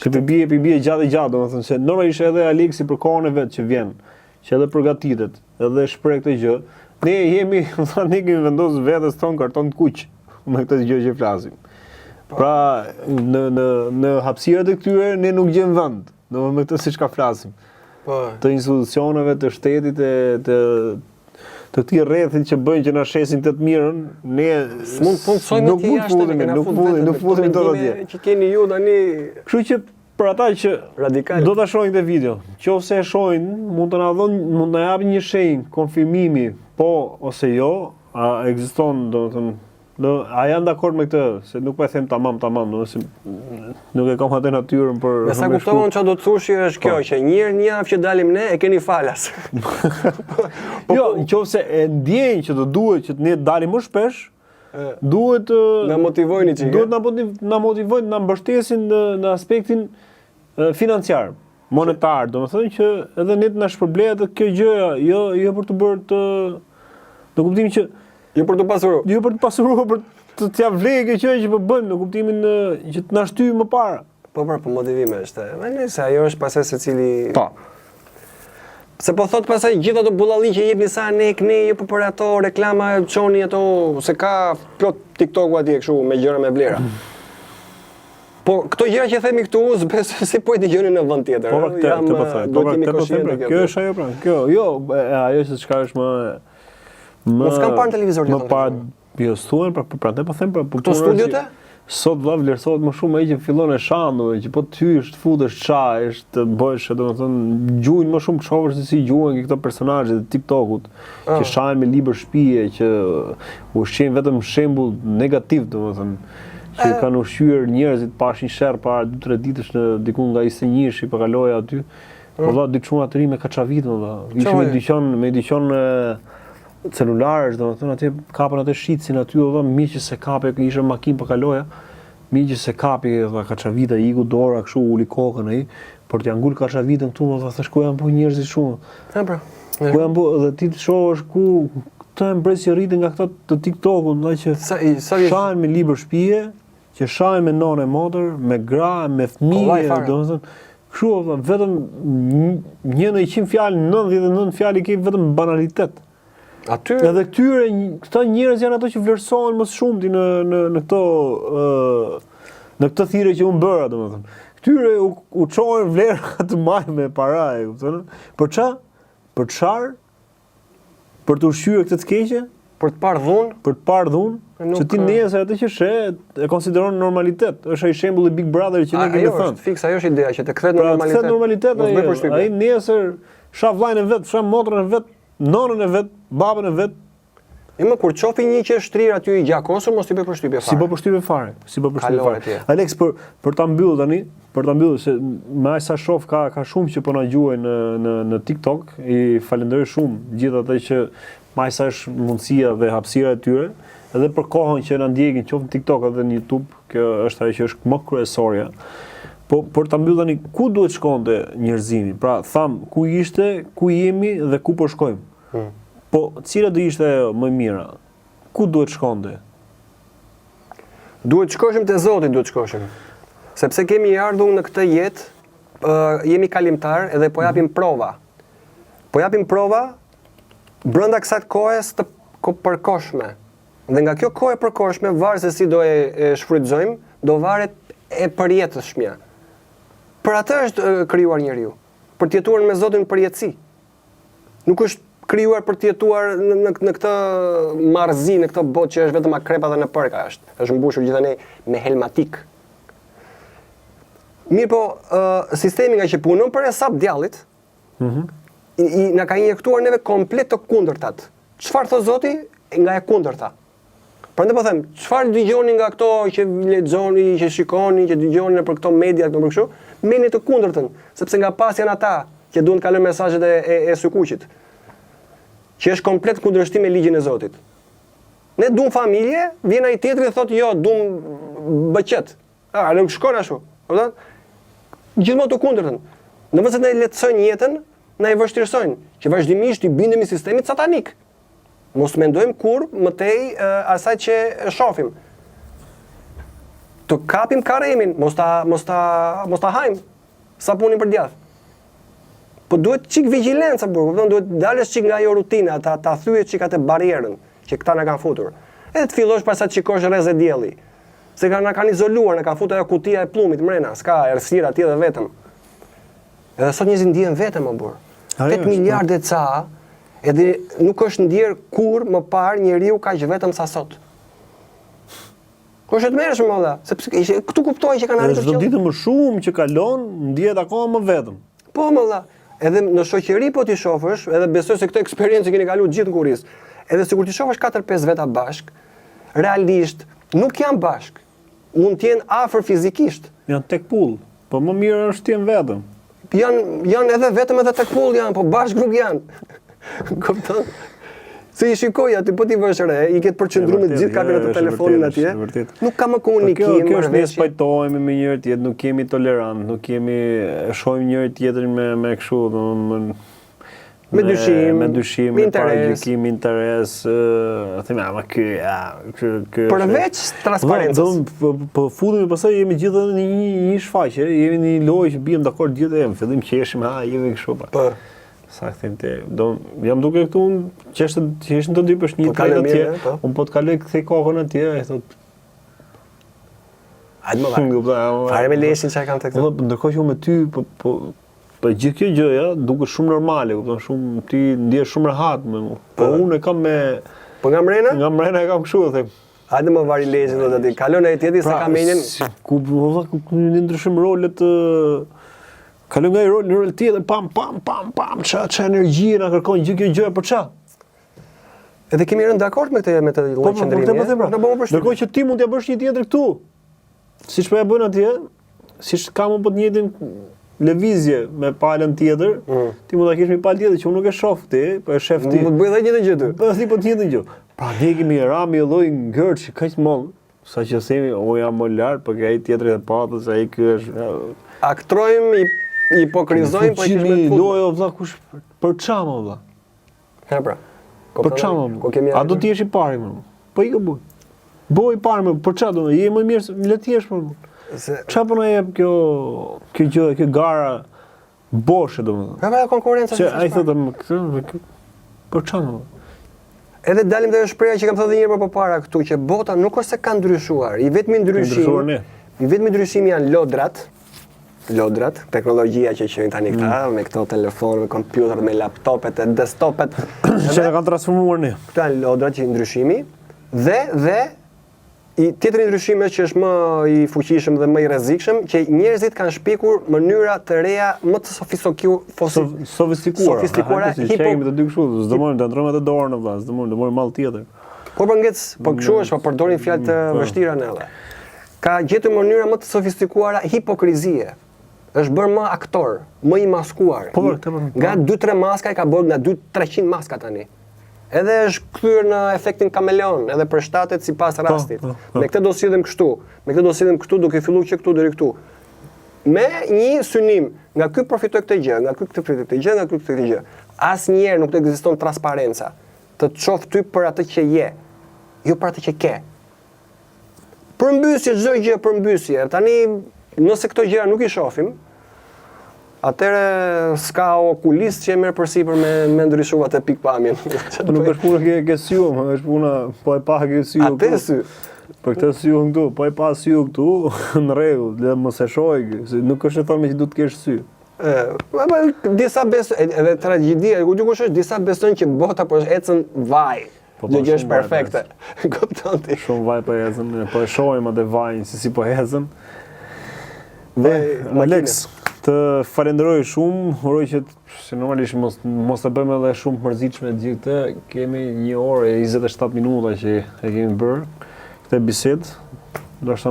Se bie gjatë, domethënë se normalisht edhe Aleksi për kohën e vet që vjen, që edhe përgatitet, edhe shpreh këtë gjë, ne kemi vendosur vetes ton karton të kuq me këtë gjë që flasim. Pra në hapësirat e këtyre ne nuk gjejmë vend, domethënë me këtë siç ka flasim. Po. Të institucioneve, të shtetit, të këtij rrethi që bëjnë që na shesin të mirën, ne mund punësojmë të jashtë, nuk futemi dot atje. Që keni ju tani. Kështu që për ata që radikal do ta shohin këtë video, nëse e shohin, mund të na japin një shenjë konfirmimi po ose jo, a ekziston, domethënë, a janë dakord me këtë, se nuk po e them tamam, domethënë nuk e kam atë natyrën për. Me sa kuptova çfarë do të thosh është kjo, që një herë në javë që dalim ne e keni falas. Jo, nëse e ndjejnë që do duhet që ne dalim më shpesh, duhet na motivojnë çike. Duhet na motivojnë, na mbështesin në aspektin financiar, monetar, domethënë që edhe ne të na shpërblehet kjo gjë, jo për të bërë të në kuptimin që jo për të pasuruar. Jo për të pasuruar, për të t'ia vlerë kjo gjë që po bëjmë në kuptimin që të na shtyjë më para. Po motivimi është. Më nëse ajo është pastaj secili. Po. Se po thot pastaj gjithë ato bullalli që jepni sa ne jo për ato reklama çoni ato se ka plot TikTok-u atje kështu me gjëra me vlera. Po këto gjëra që themi këtu, besoj se po i dëgjoni në vend tjetër. Po këtë po thoj. Kjo është ajo pra. Kjo, jo, ajo se çka është më mos kam parë në televizor më parë biostuan, prandaj po them për këto studiot e sot vlerësohet më shumë ai që fillon e shandur, që po ty hysh, futesh çaj, të bësh, domethënë, gjuajnë më shumë çovesh se si gjuajnë këto personazhe të TikTokut, që shahen me libër shtëpie, që ushqejnë vetëm shembull negativ, domethënë, që kanë ushqyer njerëzit pashin sherr para 2-3 ditësh në diku nga Isenjishi, po kaloja aty. Po valla diçuna të ri me kaçavit, valla. Ishim me edicion celularësh, domethënë aty kapën atë shitsin aty, valla, miq që se kape, ishte makinë po kaloja. Miq që se kapi, valla, kaçavita iku dora kështu uli kokën ai, por t'ia ngul kaçavitën këtu, valla, thash ku janë po njerëzit shumë. Ha pra. Ku janë po dhe ti të shohësh ku të mbresë rritin nga këto të TikTokut, ndaj që shahen me libër shtëpie, që shahin me nonë e motër, me gra, me Kollaj fëmijë, fare. domethënë kështu valla, vetëm 1 në 100 fjalë, 99 fjalë i ke vetëm banalitet. Aty Edhe këta njerëz janë ato që vlerësohen më shumti në këto në këtë thirrje që unë bëra, domethënë. Këtyre u çojnë vlera të majme me para, e kupton? Për ç'a? Për çfarë? Për të ushqyer këtë të keqe? për të parë dhunë, Për të parë dhunë? Nuk Që ti ka- nesër atë që e konsideron normalitet. Është ai shembulli Big Brother që ne kemi ajo thënë. është fiks, ajo është ideja që të kthehet në Pra, normalitet. kthehet normalitet Mos bëj përshtypje. ai nesër shaf vllajën e vet, shaf motrën e vet, nonën e vet, babën e vet, Më kur çofi një që është shtrir aty i gjakosur, mos i bëj përshtypje fare. si po përshtypje fare, si po përshtypje Kalore fare. tje. Alex, për ta mbyllur tani, për ta mbyllur se me aq sa shoh ka shumë që po na gjuajnë në TikTok, i falenderoj shumë gjithë ata që me aq sa është mundësia dhe hapësira e tyre, edhe për kohën që na ndjekin qoftë në TikTok edhe në YouTube, kjo është ajo që është më kryesorja. Po për ta mbyllur tani, ku duhet shkonte njerëzimi? Pra, tham, ku ishte, ku jemi dhe ku po shkojmë? Po, cila do ishte ajo më e mira? Ku duhet shkonte? Duhet shkoshim te Zoti, duhet shkoshim. Sepse kemi ardhur në këtë jetë, jemi kalimtar edhe po japim prova. Po japim prova brenda kësaj kohes të përkohshme. Dhe nga kjo kohë e përkohshme, varet se si do e shfrytëzojmë, do varet e përjetshmja. Për atë është krijuar njeriu, për të jetuar me Zotin në përjetësi. Nuk është krijuar për të jetuar në këtë marrëzi, në këtë botë që është vetëm akrepa dhe në përka është mbushur gjithanej me helmatik. Mirë po, sistemi nga që punon për hesap djallit, na ka injektuar neve komplet të kundërtat. Çfarë thot Zoti? Nga e kundërta. Prandaj po them, çfarë dëgjoni nga këto që lexoni, që shikoni, që dëgjoni nëpër këto media, nëpër kështu, merrni të kundërtën, sepse nga pas janë ata që duan të kalojnë mesazhet e sykuqit, që është komplet kundërshtim me ligjin e Zotit. Ne duam familje, vjen ai tjetri dhe thotë jo, duam bëqet. Nuk shkon ashtu. Kupton? Gjithmonë të kundërtën. Në vend se ne lehtësojnë jetën, na e vështirësojnë, që vazhdimisht i bindemi sistemit satanik. Mos mendojmë kur mëtej asaj që shohim. Të kapim karemin, mos ta hajmë sa punin për djath. Po duhet çik vigjilenca, kupton, duhet dalësh çik nga ajo rutina, ta thyej çik atë barrierën që këta na kanë futur. Edhe të fillosh pas sa të shikosh rrezë dielli. Se na kanë izoluar, na kanë futur ajo kutia e plumit mrena, s'ka errësira atje dhe vetëm. Edhe sot njerëzit ndihen vetëm më burr. 8 miliardë ca, edhe nuk është ndier kur më parë njeriu kaq vetëm sa sot. Ko është të mërshme valla, sepse këtu kuptoj që kanë arritur çdo ditë më shumë që kalon, ndihet akoma më vetëm. Po më valla, edhe në shoqëri po ti shofësh, edhe besoj se këtë eksperiencë keni kaluar gjithë në kurriz. Edhe sikur ti shofësh 4-5 veta bashk, realisht nuk janë bashk. Mund të jenë afër fizikisht. Janë tek pull, po më mirë është të jenë vetëm. Janë edhe vetëm edhe tek pull janë, po bashk nuk janë. Kupton? Se i shikoj aty, po ti vësh re, i ketë përqendruar me të gjithë kamerat të telefonit atje. Nuk ka më komunikim, kjo është ne spajtohemi me njëri tjetrin, nuk kemi tolerant, nuk kemi shohim njëri tjetrin me kështu, domethënë me dyshim, me paragjykim, interes, themi, ama ky përveç transparencës. Po futemi pastaj jemi gjithë në një shfaqje, jemi në një lojë që biem dakord gjithë, në fillim qeshim, jemi kështu pa. Po. Sa them te, jam duke këtu qeshën të dy për një treg atje, unë po të kaloj kthej kokën atje, e thot hajde më vajt. Fare me leshin çka kanë tek këtu. Ndërkohë që unë me ty po gjithë kjo gjëja duket shumë normale, kupton, shumë ti ndihesh shumë rehat me mua. Po unë e kam me Po nga mrena? Nga mrena e kam kështu, them. Hajde më vari leshin do të di. Kalon ai tjetri se ka menjen. Ku ndryshim rolet kalon nga i rol në rol tjetër, pam, qa energji na kërkon gjithë kjo gjë për qa? Edhe kemi rënë dakord me këtë lloj qëndrimi. Ndërkohë që ti mund t'ja bësh një tjetër këtu. Siç po ja bën atje, siç kam unë po të njëjtin lëvizje me palën tjetër, ti mund ta kesh me palë tjetër që unë nuk e shoh ti, po e shef ti. Mund të bëj edhe një gjë ty. Po ti po të njëjtën gjë. Pra ne kemi rami lloj ngërç kaq moll, saqë themi o jam më lart, po ai tjetri e patës, ai ky është. Aktrojmë hipokrizojmë po kemi lojo vëlla kush për çama vëlla. Ha pra. Për çama. A do të jesh i pari më? Po i ke buj. Boj parë më, për çfarë do? Je më mirë, le të jesh për. Çfarë po na jep kjo gjë, kjo gara boshe domethënë. Ka konkurrencë. Se ai thotë këtë për çfarë? Edhe dalim te shpreha që kam thënë një herë më parë këtu që bota nuk është se ka ndryshuar. I vetmi ndryshimi janë lodrat, teknologjia që qenë tani këta, me këto telefone, me kompjuter, me laptopet, e desktopet. Që kanë transformuar ne. Këta janë lodrat që ndryshimi dhe i tjetri ndryshimi që është më i fuqishëm dhe më i rrezikshëm, që njerëzit kanë shpikur mënyra të reja më të sofistikuara. Çejmë të dy kështu, s'do morëm të ndrojmë atë dorën në vllaz, s'do morëm mall tjetër. Po kështu është, po përdorin fjalë të vështira në edhe. Ka gjetur mënyra më të sofistikuara hipokrizie. Është bërë më aktor, më i maskuar. Nga 2-3 maska i ka bërë nga 200-300 maska tani. Edhe është kthyer në efektin kameleon, edhe për shtatet sipas rastit. Me këtë do sillim kështu, duke filluar që këtu deri këtu. Me një synim, nga ky përfitoj këtë gjë, nga ky përfitoj këtë gjë, nga ky këtë gjë. Asnjëherë nuk ekziston transparenca. Të çoft ty për atë që je, jo për atë që ke. Përmbysje, çdo gjë përmbysje. Tani nëse këto gjëra nuk i shohim, atëre s'ka okulist që e merr përsipër me ndryshuar atë pikpamjen. Nuk është puna ke syu, është puna po e pa ke syu. Atë sy. Për këtë syu këtu, po e pa syu këtu, në rregull, le mos e shohë, nuk është e thonë që duhet të kesh sy. Disa besojnë, edhe tragjedia, ku dikush është disa besojnë që bota po ecën vaj. Gjë është perfekte. Kupton ti? Shumë vaj po ecën, po e shohim atë vajin si po ecën. Alex, të falenderoj shumë, uroj që normalisht mos të bëjmë edhe shumë të mërzitshme gjithë këtë. Kemi 1 orë e 27 minuta që e kemi bërë këtë bisedë. Ndoshta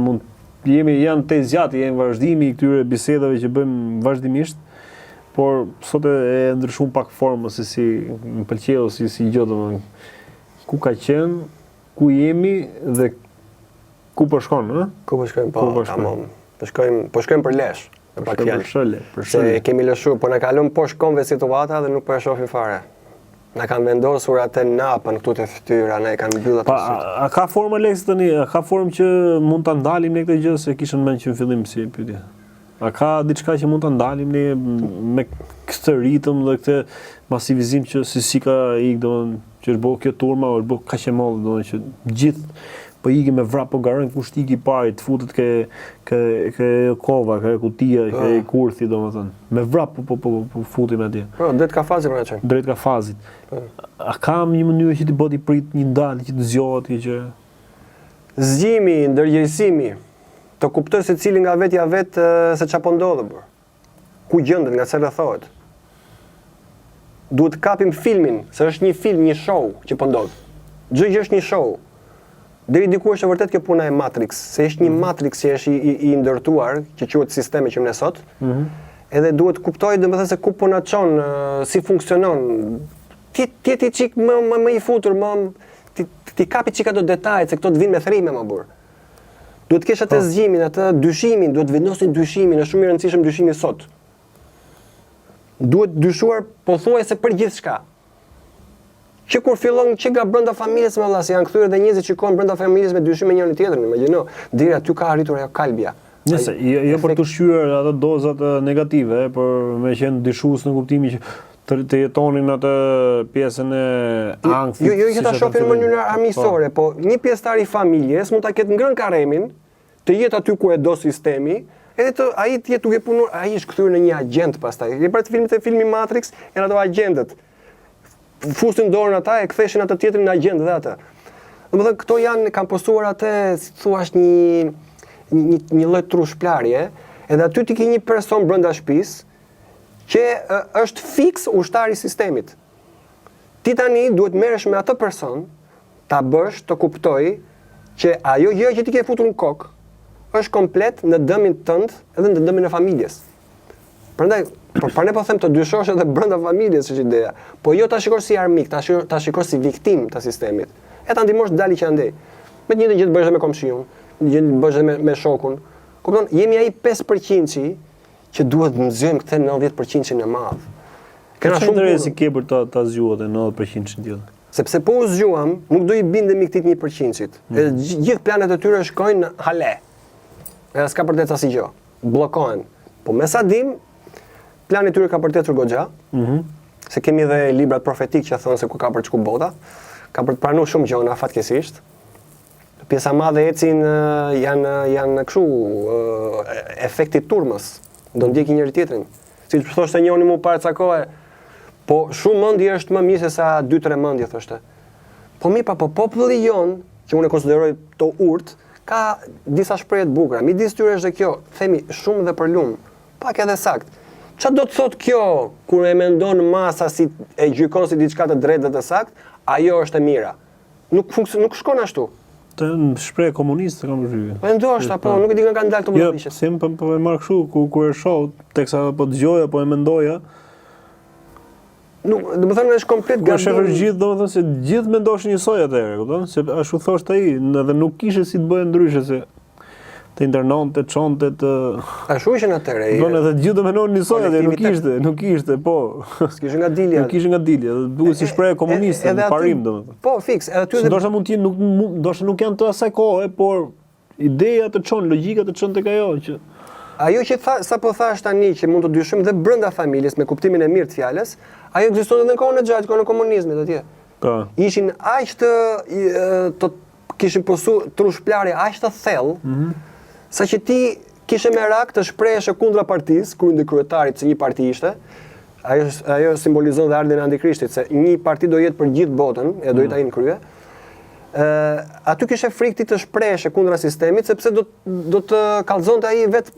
janë të zgjatë, janë vazhdimi i këtyre bisedave që bëjmë vazhdimisht, por sot e ndryshum pak formën se si më pëlqeu si gjë domethënë. Ku ka qenë, ku jemi dhe ku po shkon, ë? Ku po shkojmë, tamam. Po shkojmë për lesh. Për shëlle. Se kemi lëshuar, po na kalon poshtë konve situata dhe nuk po e shohim fare. Na kanë vendosur atë napën këtu te fytyra, na e kanë mbyll atë. A ka formë Alex tani? A ka formë që mund ta ndalim ne këtë gjë se kishën mend që në fillim si pyetje? A ka diçka që mund ta ndalim ne me këtë ritëm dhe këtë masivizim që si ka domethënë që është bërë kjo turma, është bërë kaq e madhe domethënë që gjithë po iki me vrap po garën kush tiki pari të futet ke kova, ke kutia, ke kurthi domethënë. Me vrap po futim atje. Po, drejt kafazit pra çon. Drejt kafazit. A kam një mënyrë që ti bëti prit një ndalë që të zgjohet që zgjimi, ndërgjegjësimi, të kuptoj se cili nga vetja vet se çfarë po ndodh bur. Ku gjendet, nga çfarë rrethohet. Duhet të kapim filmin, se është një film, një show që po ndodh. Çdo gjë është një show. Deri diku është vërtet kjo puna e Matrix, se është një Matrix që është i ndërtuar, që quhet sistemi që më sot. Edhe duhet kuptoj domethënë se ku po na çon, si funksionon. Ti çik më i futur, ti kapi çika ato detajet se këto të vinë me thrime më burr. Duhet të kesh atë zgjimin, atë dyshimin, duhet të vendosin dyshimin, është shumë i rëndësishëm dyshimi sot. Duhet dyshuar pothuajse për gjithçka. Që kur fillon që nga brenda familjes me vëlla, janë kthyer dhe njerëzit shikojnë brenda familjes me dyshim me njëri tjetrin, imagjino, deri aty ka arritur ajo kalbja. Nëse jo për të shqyer ato dozat negative, por me qenë dyshues në kuptimin që të jetonin atë pjesën e ankthit. Jo që ta shohin në mënyrë armiqësore, po një pjesëtar i familjes mund ta ketë ngrënë karremin, të jetë aty ku e do sistemi, edhe ai të jetë duke punuar, ai është kthyer në një agent pastaj. Në për të filmi Matrix, janë ato agentët. Fusin dorën ata e ktheshin atë tjetrin në agent dhe atë. Domethënë këto kanë postuar atë, si thuaç, një lloj trushplarje, edhe aty ti ke një person brenda shtëpisë që është fiks ushtar i sistemit. Ti tani duhet merresh me atë person, ta bësh të kuptoj që ajo gjë që ti ke futur në kokë është komplet në dëmin tënd edhe në dëmin e familjes. Prandaj por ne po them të dyshosh edhe brenda familjes është ideja, po jo ta shikosh si armik, ta shikosh si viktim të sistemit. E ta ndihmosh të dalë që andej. Me të njëjtën gjë të bësh me komshiun, një gjë të bësh me shokun. Kupton, jemi ai 5% që duhet të nxjojmë këtë 90% e madh. Kena shumë interesi ke për ta zgjuar atë 90% tjetër. Sepse po u zgjuam, nuk do I bindemi këtij 1%-it. Gjithë planet e tyre shkojnë në hale. Edhe s'ka për të ecë asgjë. Bllokohen. Po me sa dim, plani I tyre ka për të ecur goxha. Se kemi edhe librat profetik që thonë se ku ka për të shku bota. Ka për të pranuar shumë gjëra fatkeqësisht. Pjesa madhe ecin janë kështu efekti turmës. Do ndjekin njëri tjetrin. Siç thoshte njëri më parë ca kohë, po shumë mendje është më mirë se sa 2-3 mendje thoshte. Po mi pa po populli jon, që unë e konsideroj to urt, ka disa shprehje të bukura. Midis tyre është kjo, themi shumë dhe për lum, pak edhe sakt. Çfarë do të thotë kjo kur e mendon masa si e gjykon si diçka të drejtë dhe të sakt, ajo është e mira. Nuk shkon ashtu. Të shpreh komuniste kam përshtypjen. Po ndoshta, po nuk e di nga kanë dalë këto mundësi. Jo, sim po e marr kështu kur e shoh, teksa po dëgjoja, po e mendoja. Nuk, do të thënë është komplet Po shefër gabim. gjithë, domethënë se gjithë mendoshin njësoj atëherë, kupton? Se ashtu thoshte ai, edhe nuk kishte si të bëjë ndryshe se të internonte, të çonte të Ashtu ishin atëherë. Donë edhe gjithë do mendon njësoj atë, nuk kishte, po. S'kishin nga dilja. Nuk kishin nga dilja, duhet si shprehje komuniste, në parim domethënë. Po, fiks, edhe aty Ndoshta mund të jenë ndoshta nuk janë të asaj kohe, por ideja të çon, logjika të çon tek ajo që ajo që sapo thash tani që mund të dyshojmë dhe brenda familjes me kuptimin e mirë të fjalës, ajo ekziston edhe në kohën e gjatë, kohën e komunizmit atje. Po. Ishin aq të kishin posu trushplarje aq të thellë, saqë ti kishe merak të shpreheshe kundra partisë, kryetarit se një parti ishte. Ajo simbolizon dhe ardhin e Antikrishtit, se një parti do jetë për gjithë botën, e do jetë ai në krye. Aty kishe frikë ti të shpreheshe kundra sistemit, sepse do të kallëzonte ai vetë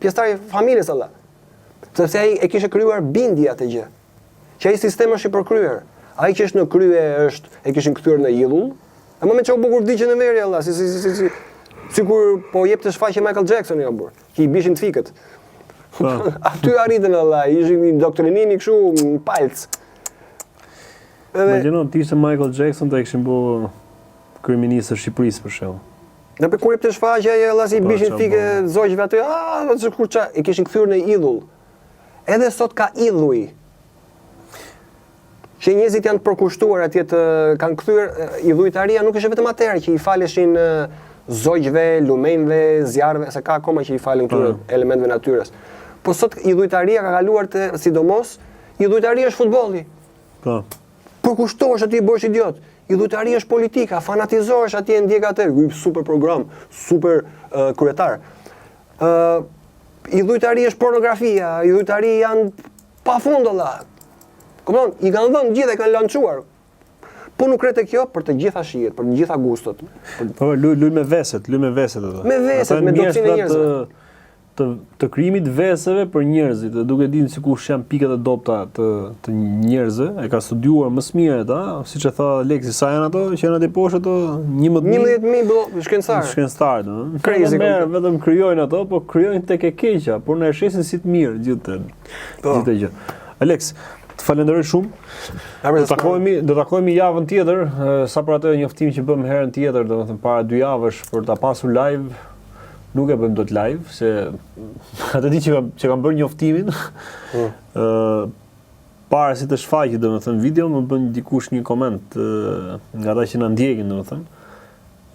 pjesëtari i familjes alla. Sepse ai e kishe krijuar bindje atë gjë. Që ai sistemi është I përkryer. Ai që është në krye e kishin kthyer në idhull. Në moment që u bukur diqën e veri alla, sikur po jep të shfaqje Michael Jackson jo burr, që I bishin të fikët. Aty arritën alla, ishin një doktrinimi kështu palc. Imagjino ti ishte Michael Jackson të kishin bu kryeminist të Shqipërisë për shembull. Dhe për kur jep të shfaqje ai alla si bishin fikë zogjve aty, e kishin kthyer në idhull. Edhe sot ka idhuj. Që njerëzit janë të përkushtuar atje të kanë kthyer idhujtaria nuk është vetëm atëherë që I faleshin zogjve, lumenjve, zjarrve, se ka akoma që I falen këtyre elementeve natyrës. Po sot idhujtaria ka kaluar te sidomos idhujtaria është futbolli. Po. Përkushtohesh aty I bësh idiot. Idhujtaria është politika, fanatizohesh atje ndjek atë, super program, super kryetar. Idhujtaria është pornografia, idhujtaria janë pafund olla. Kupton? I kanë dhënë gjithë e kanë lançuar. Po nuk rrete kjo për të gjitha shijet, për të gjitha gustot. Po luj me veset ato. Me veset, me dobësinë e njerëzve. Të krijimit veseve për njerëzit, duke dinë se kush janë pikat e dobta të njerëzve, e ka studiuar më së miri ata, siç e tha Aleksi, sa janë ato që janë aty poshtë ato 11.000 shkencëtarë. Shkencëtarë, ëh. Crazy. Vetëm krijojnë ato, po krijojnë tek e keqja, por na e shesin si të mirë gjithë gjë. Aleks, të falenderoj shumë. Do takohemi javën tjetër, sa për atë njoftim që bëm herën tjetër, domethënë para 2 javësh për ta pasur live. Nuk e bëjmë dot live, se atë ditë që kam bërë njoftimin, para si të shfaqet domethënë video, më bën dikush një koment nga ata që na ndjekin domethënë.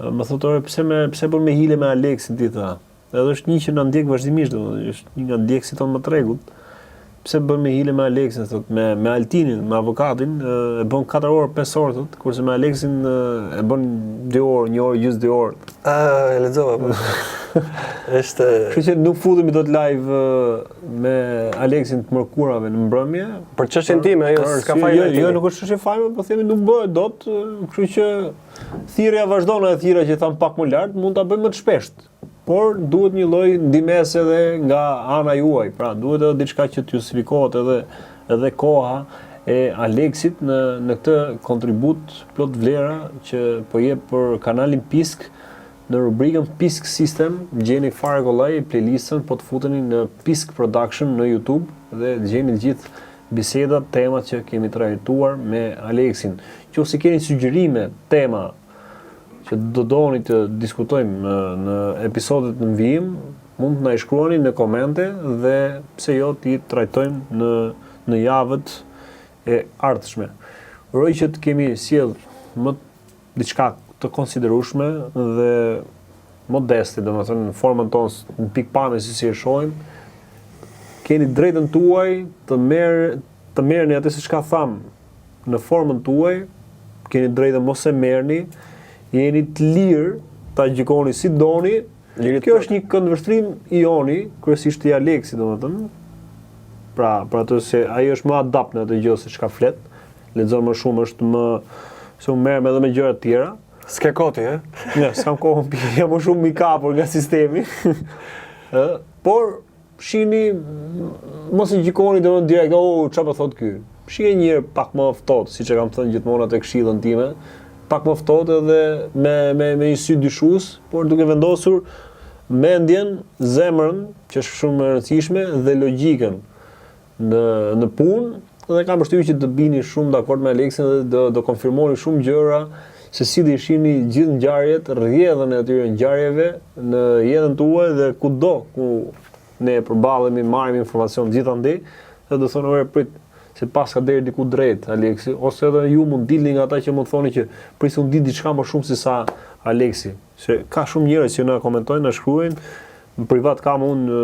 Më thotë pse bën me hile me Aleksin ti tha. Edhe është një që na ndjek vazhdimisht domethënë, është një nga ndjekësit tonë më të rregullt. Pse bën me hile me Aleksin thotë, me Altinin, me avokatin, e bën 4 orë, 5 orë thotë, kurse me Aleksin e bën 2 orë, 1 orë, gjysmë 2 orë. E lexova po. Është Kështu që nuk futemi dot live me Aleksin të mërkurave në mbrëmje. Për çështjen time ajo s'ka fajin. Jo, nuk është çështje fajme, po themi nuk bëhet dot, kështu që thirrja vazhdon edhe thirrja që tham pak më lart, mund ta bëjmë më të shpeshtë. Por duhet një lloj ndihmëse edhe nga ana juaj. Pra, duhet edhe diçka që të justifikohet edhe koha e Aleksit në këtë kontribut plot vlera që po jep për kanalin Pisk. Në rubrikën Pisk System, gjeni fare kollaj playlistën, po të futeni në Pisk Production në YouTube dhe gjeni gjithë bisedat, temat që kemi trajtuar me Aleksin. Nëse keni sugjerime, tema që do doni të diskutojmë në episodet në vijim, mund të na i shkruani në komente dhe pse jo ti trajtojmë në javët e ardhshme. Uroj që të kemi sjell më diçka të konsiderueshme dhe modeste, domethënë në formën tonë, në pikpamje si e shohim. Keni drejtën tuaj të merrni atë siç ka thënë në formën tuaj, keni drejtën mos e merrni, jeni të lirë ta gjykoni si doni. Kjo është një këndvështrim i joni, kryesisht i Aleksit, domethënë. Pra atë se ai është më adapt në atë gjë se çka flet. Lexon më shumë, është më se u merrem edhe me gjëra të tjera. S'ke koti, e? Ja, s'kam kohën, jam më shumë i kapur nga sistemi. Por shihni, mos e gjykoni domethënë direkt, çfarë po thot ky. Shihni një herë pak më ftohtë, siç e kam thënë gjithmonë atë këshillën time, pak më ftohtë edhe me një sy dyshues, por duke vendosur mendjen, zemrën, që është shumë e rëndësishme, dhe logjikën në punë, dhe kam përshtypjen që të bini shumë dakord me Aleksin dhe do konfirmoni shumë gjëra se si do shihni gjithë ngjarjet, rrjedhën e atyre ngjarjeve në jetën tuaj dhe kudo ku ne përballemi, marrim informacion gjithandej, dhe do thonë ore prit se pas ka deri diku drejt Aleksi, ose edhe ju mund dilni nga ata që mund thoni që prisi unë di diçka më shumë se sa Aleksi. Se ka shumë njerëz që na komentojnë, na shkruajnë, në privat kam unë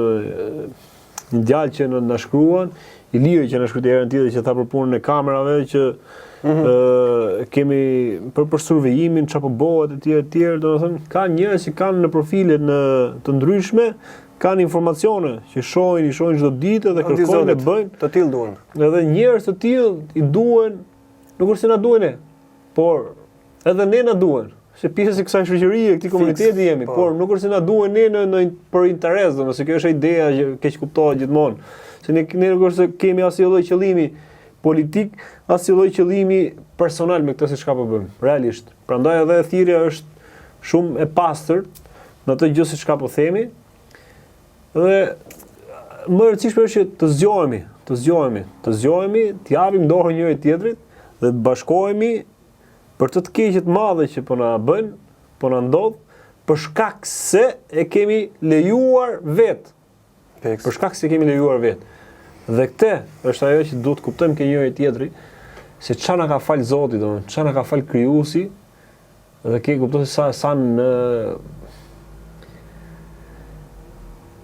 një djalë që na shkruan, i lirë që na shkruajnë herën tjetër që tha për punën e kamerave që kemi për survejimin çfarë po bëhet etj, domethënë ka njerëz që kanë në profile të ndryshme, kanë informacione që shohin çdo ditë dhe kërkojnë e bëjnë. Të tillë duhen. Edhe njerëz të tillë i duhen, nuk është se na duhen ne, por edhe ne na duhen. Se pjesë e kësaj shoqërie, këtij komuniteti jemi, por nuk është se na duhen ne për interes, domethënë kjo është ideja që keq kuptohet gjithmonë. Se ne nuk është se kemi asnjë lloj qëllimi politik, asnjë lloj qëllimi personal me këtë se çka po bëjmë, realisht. Prandaj edhe thirrja është shumë e pastër në atë gjë se çka po themi. Dhe më e rëndësishme është që të zgjohemi, të japim dorë njëri tjetrit dhe të bashkohemi për të keqet madhe që po na bën, po na ndodh, për shkak se e kemi lejuar vet. Për shkak se kemi lejuar vet. Dhe këtë është ajo që duhet kuptojmë ke njëri tjetri, se çfarë na ka fal Zoti, domethënë, çfarë na ka fal Krijuesi, dhe ke kuptuar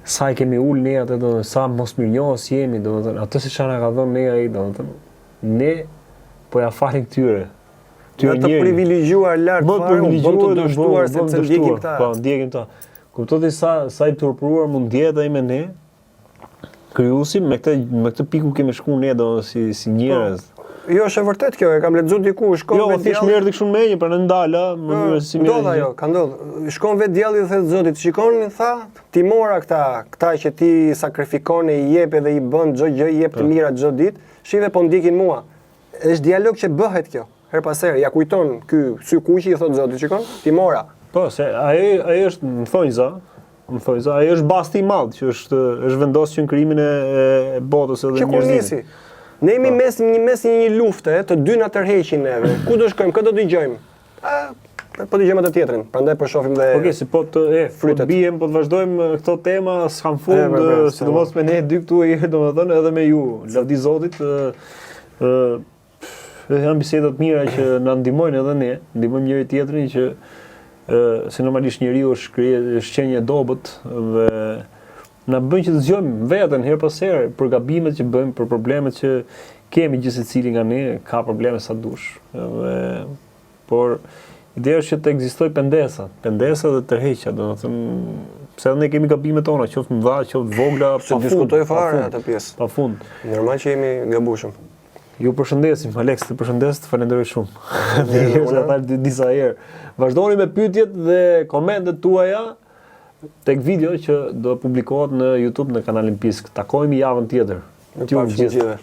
sa i kemi ul ne atë, domethënë, sa mosmirnjohës jemi, domethënë, atë se çfarë na ka dhënë ne ai, domethënë, ne po ja falim këtyre. Në të privilegjuar lart fare, bën të dështuar se të ndjekim këta. Po, ndjekim këta. Kuptoni sa i turpëruar mund jetë ai me ne. Krijuesi me këtë pikë kemi shkuar ne domosdoshmë si njerëz. Jo, është e vërtet kjo, e kam lexuar diku, shkon vetë. Jo, thjesht më erdhi kështu me një, pra në ndala, më mënyrë si më. Ndodha ajo, ka ndodhur. Shkon vetë djalli dhe thot Zotit, shikoni, tha, ti mora këta që ti sakrifikon e i jep edhe i bën çdo gjë, i jep të mira çdo ditë, shive po ndjekin mua. Është dialog që bëhet kjo. Her pas here, ja kujton ky sy kuqi i thot Zotit, shikon, ti mora. Po, se ai është, më thonjza, ai është basti i madh që është vendosur në krijimin e botës edhe njerëzimit. Ne jemi mes një lufte, të dy na tërheqin neve. Ku do shkojmë, këtë do dëgjojmë. Po dëgjojmë atë tjetrin, prandaj po shohim dhe Okej, si po të bijem, po të vazhdojmë këto tema, s'kam fund, sidomos me ne dy këtu domethënë edhe me ju. Lavdi Zotit. Janë biseda të mira që na ndihmojnë edhe ne, ndihmojmë njëri tjetrin që se normalisht njeriu është qenie dobët dhe na bën që të zgjojmë veten her pas here për gabimet që bëjmë, për problemet që kemi gjithë secili nga ne, ka probleme sa dush. Por ideja është që të ekzistojë pendesa dhe tërheqja, domethënë pse ne kemi gabimet tona, qoftë mëdha, qoftë vogla, pa diskutoj fare atë pjesë. Pafund. Normal që jemi gabueshëm. Ju përshëndesim, Aleks, të përshëndes, të falenderoj shumë. Dhe disa herë. Vazhdoni me pyetjet dhe komentet tuaja tek video që do publikohet në YouTube në kanalin Pisk. Takohemi javën tjetër. Ju gjithëve.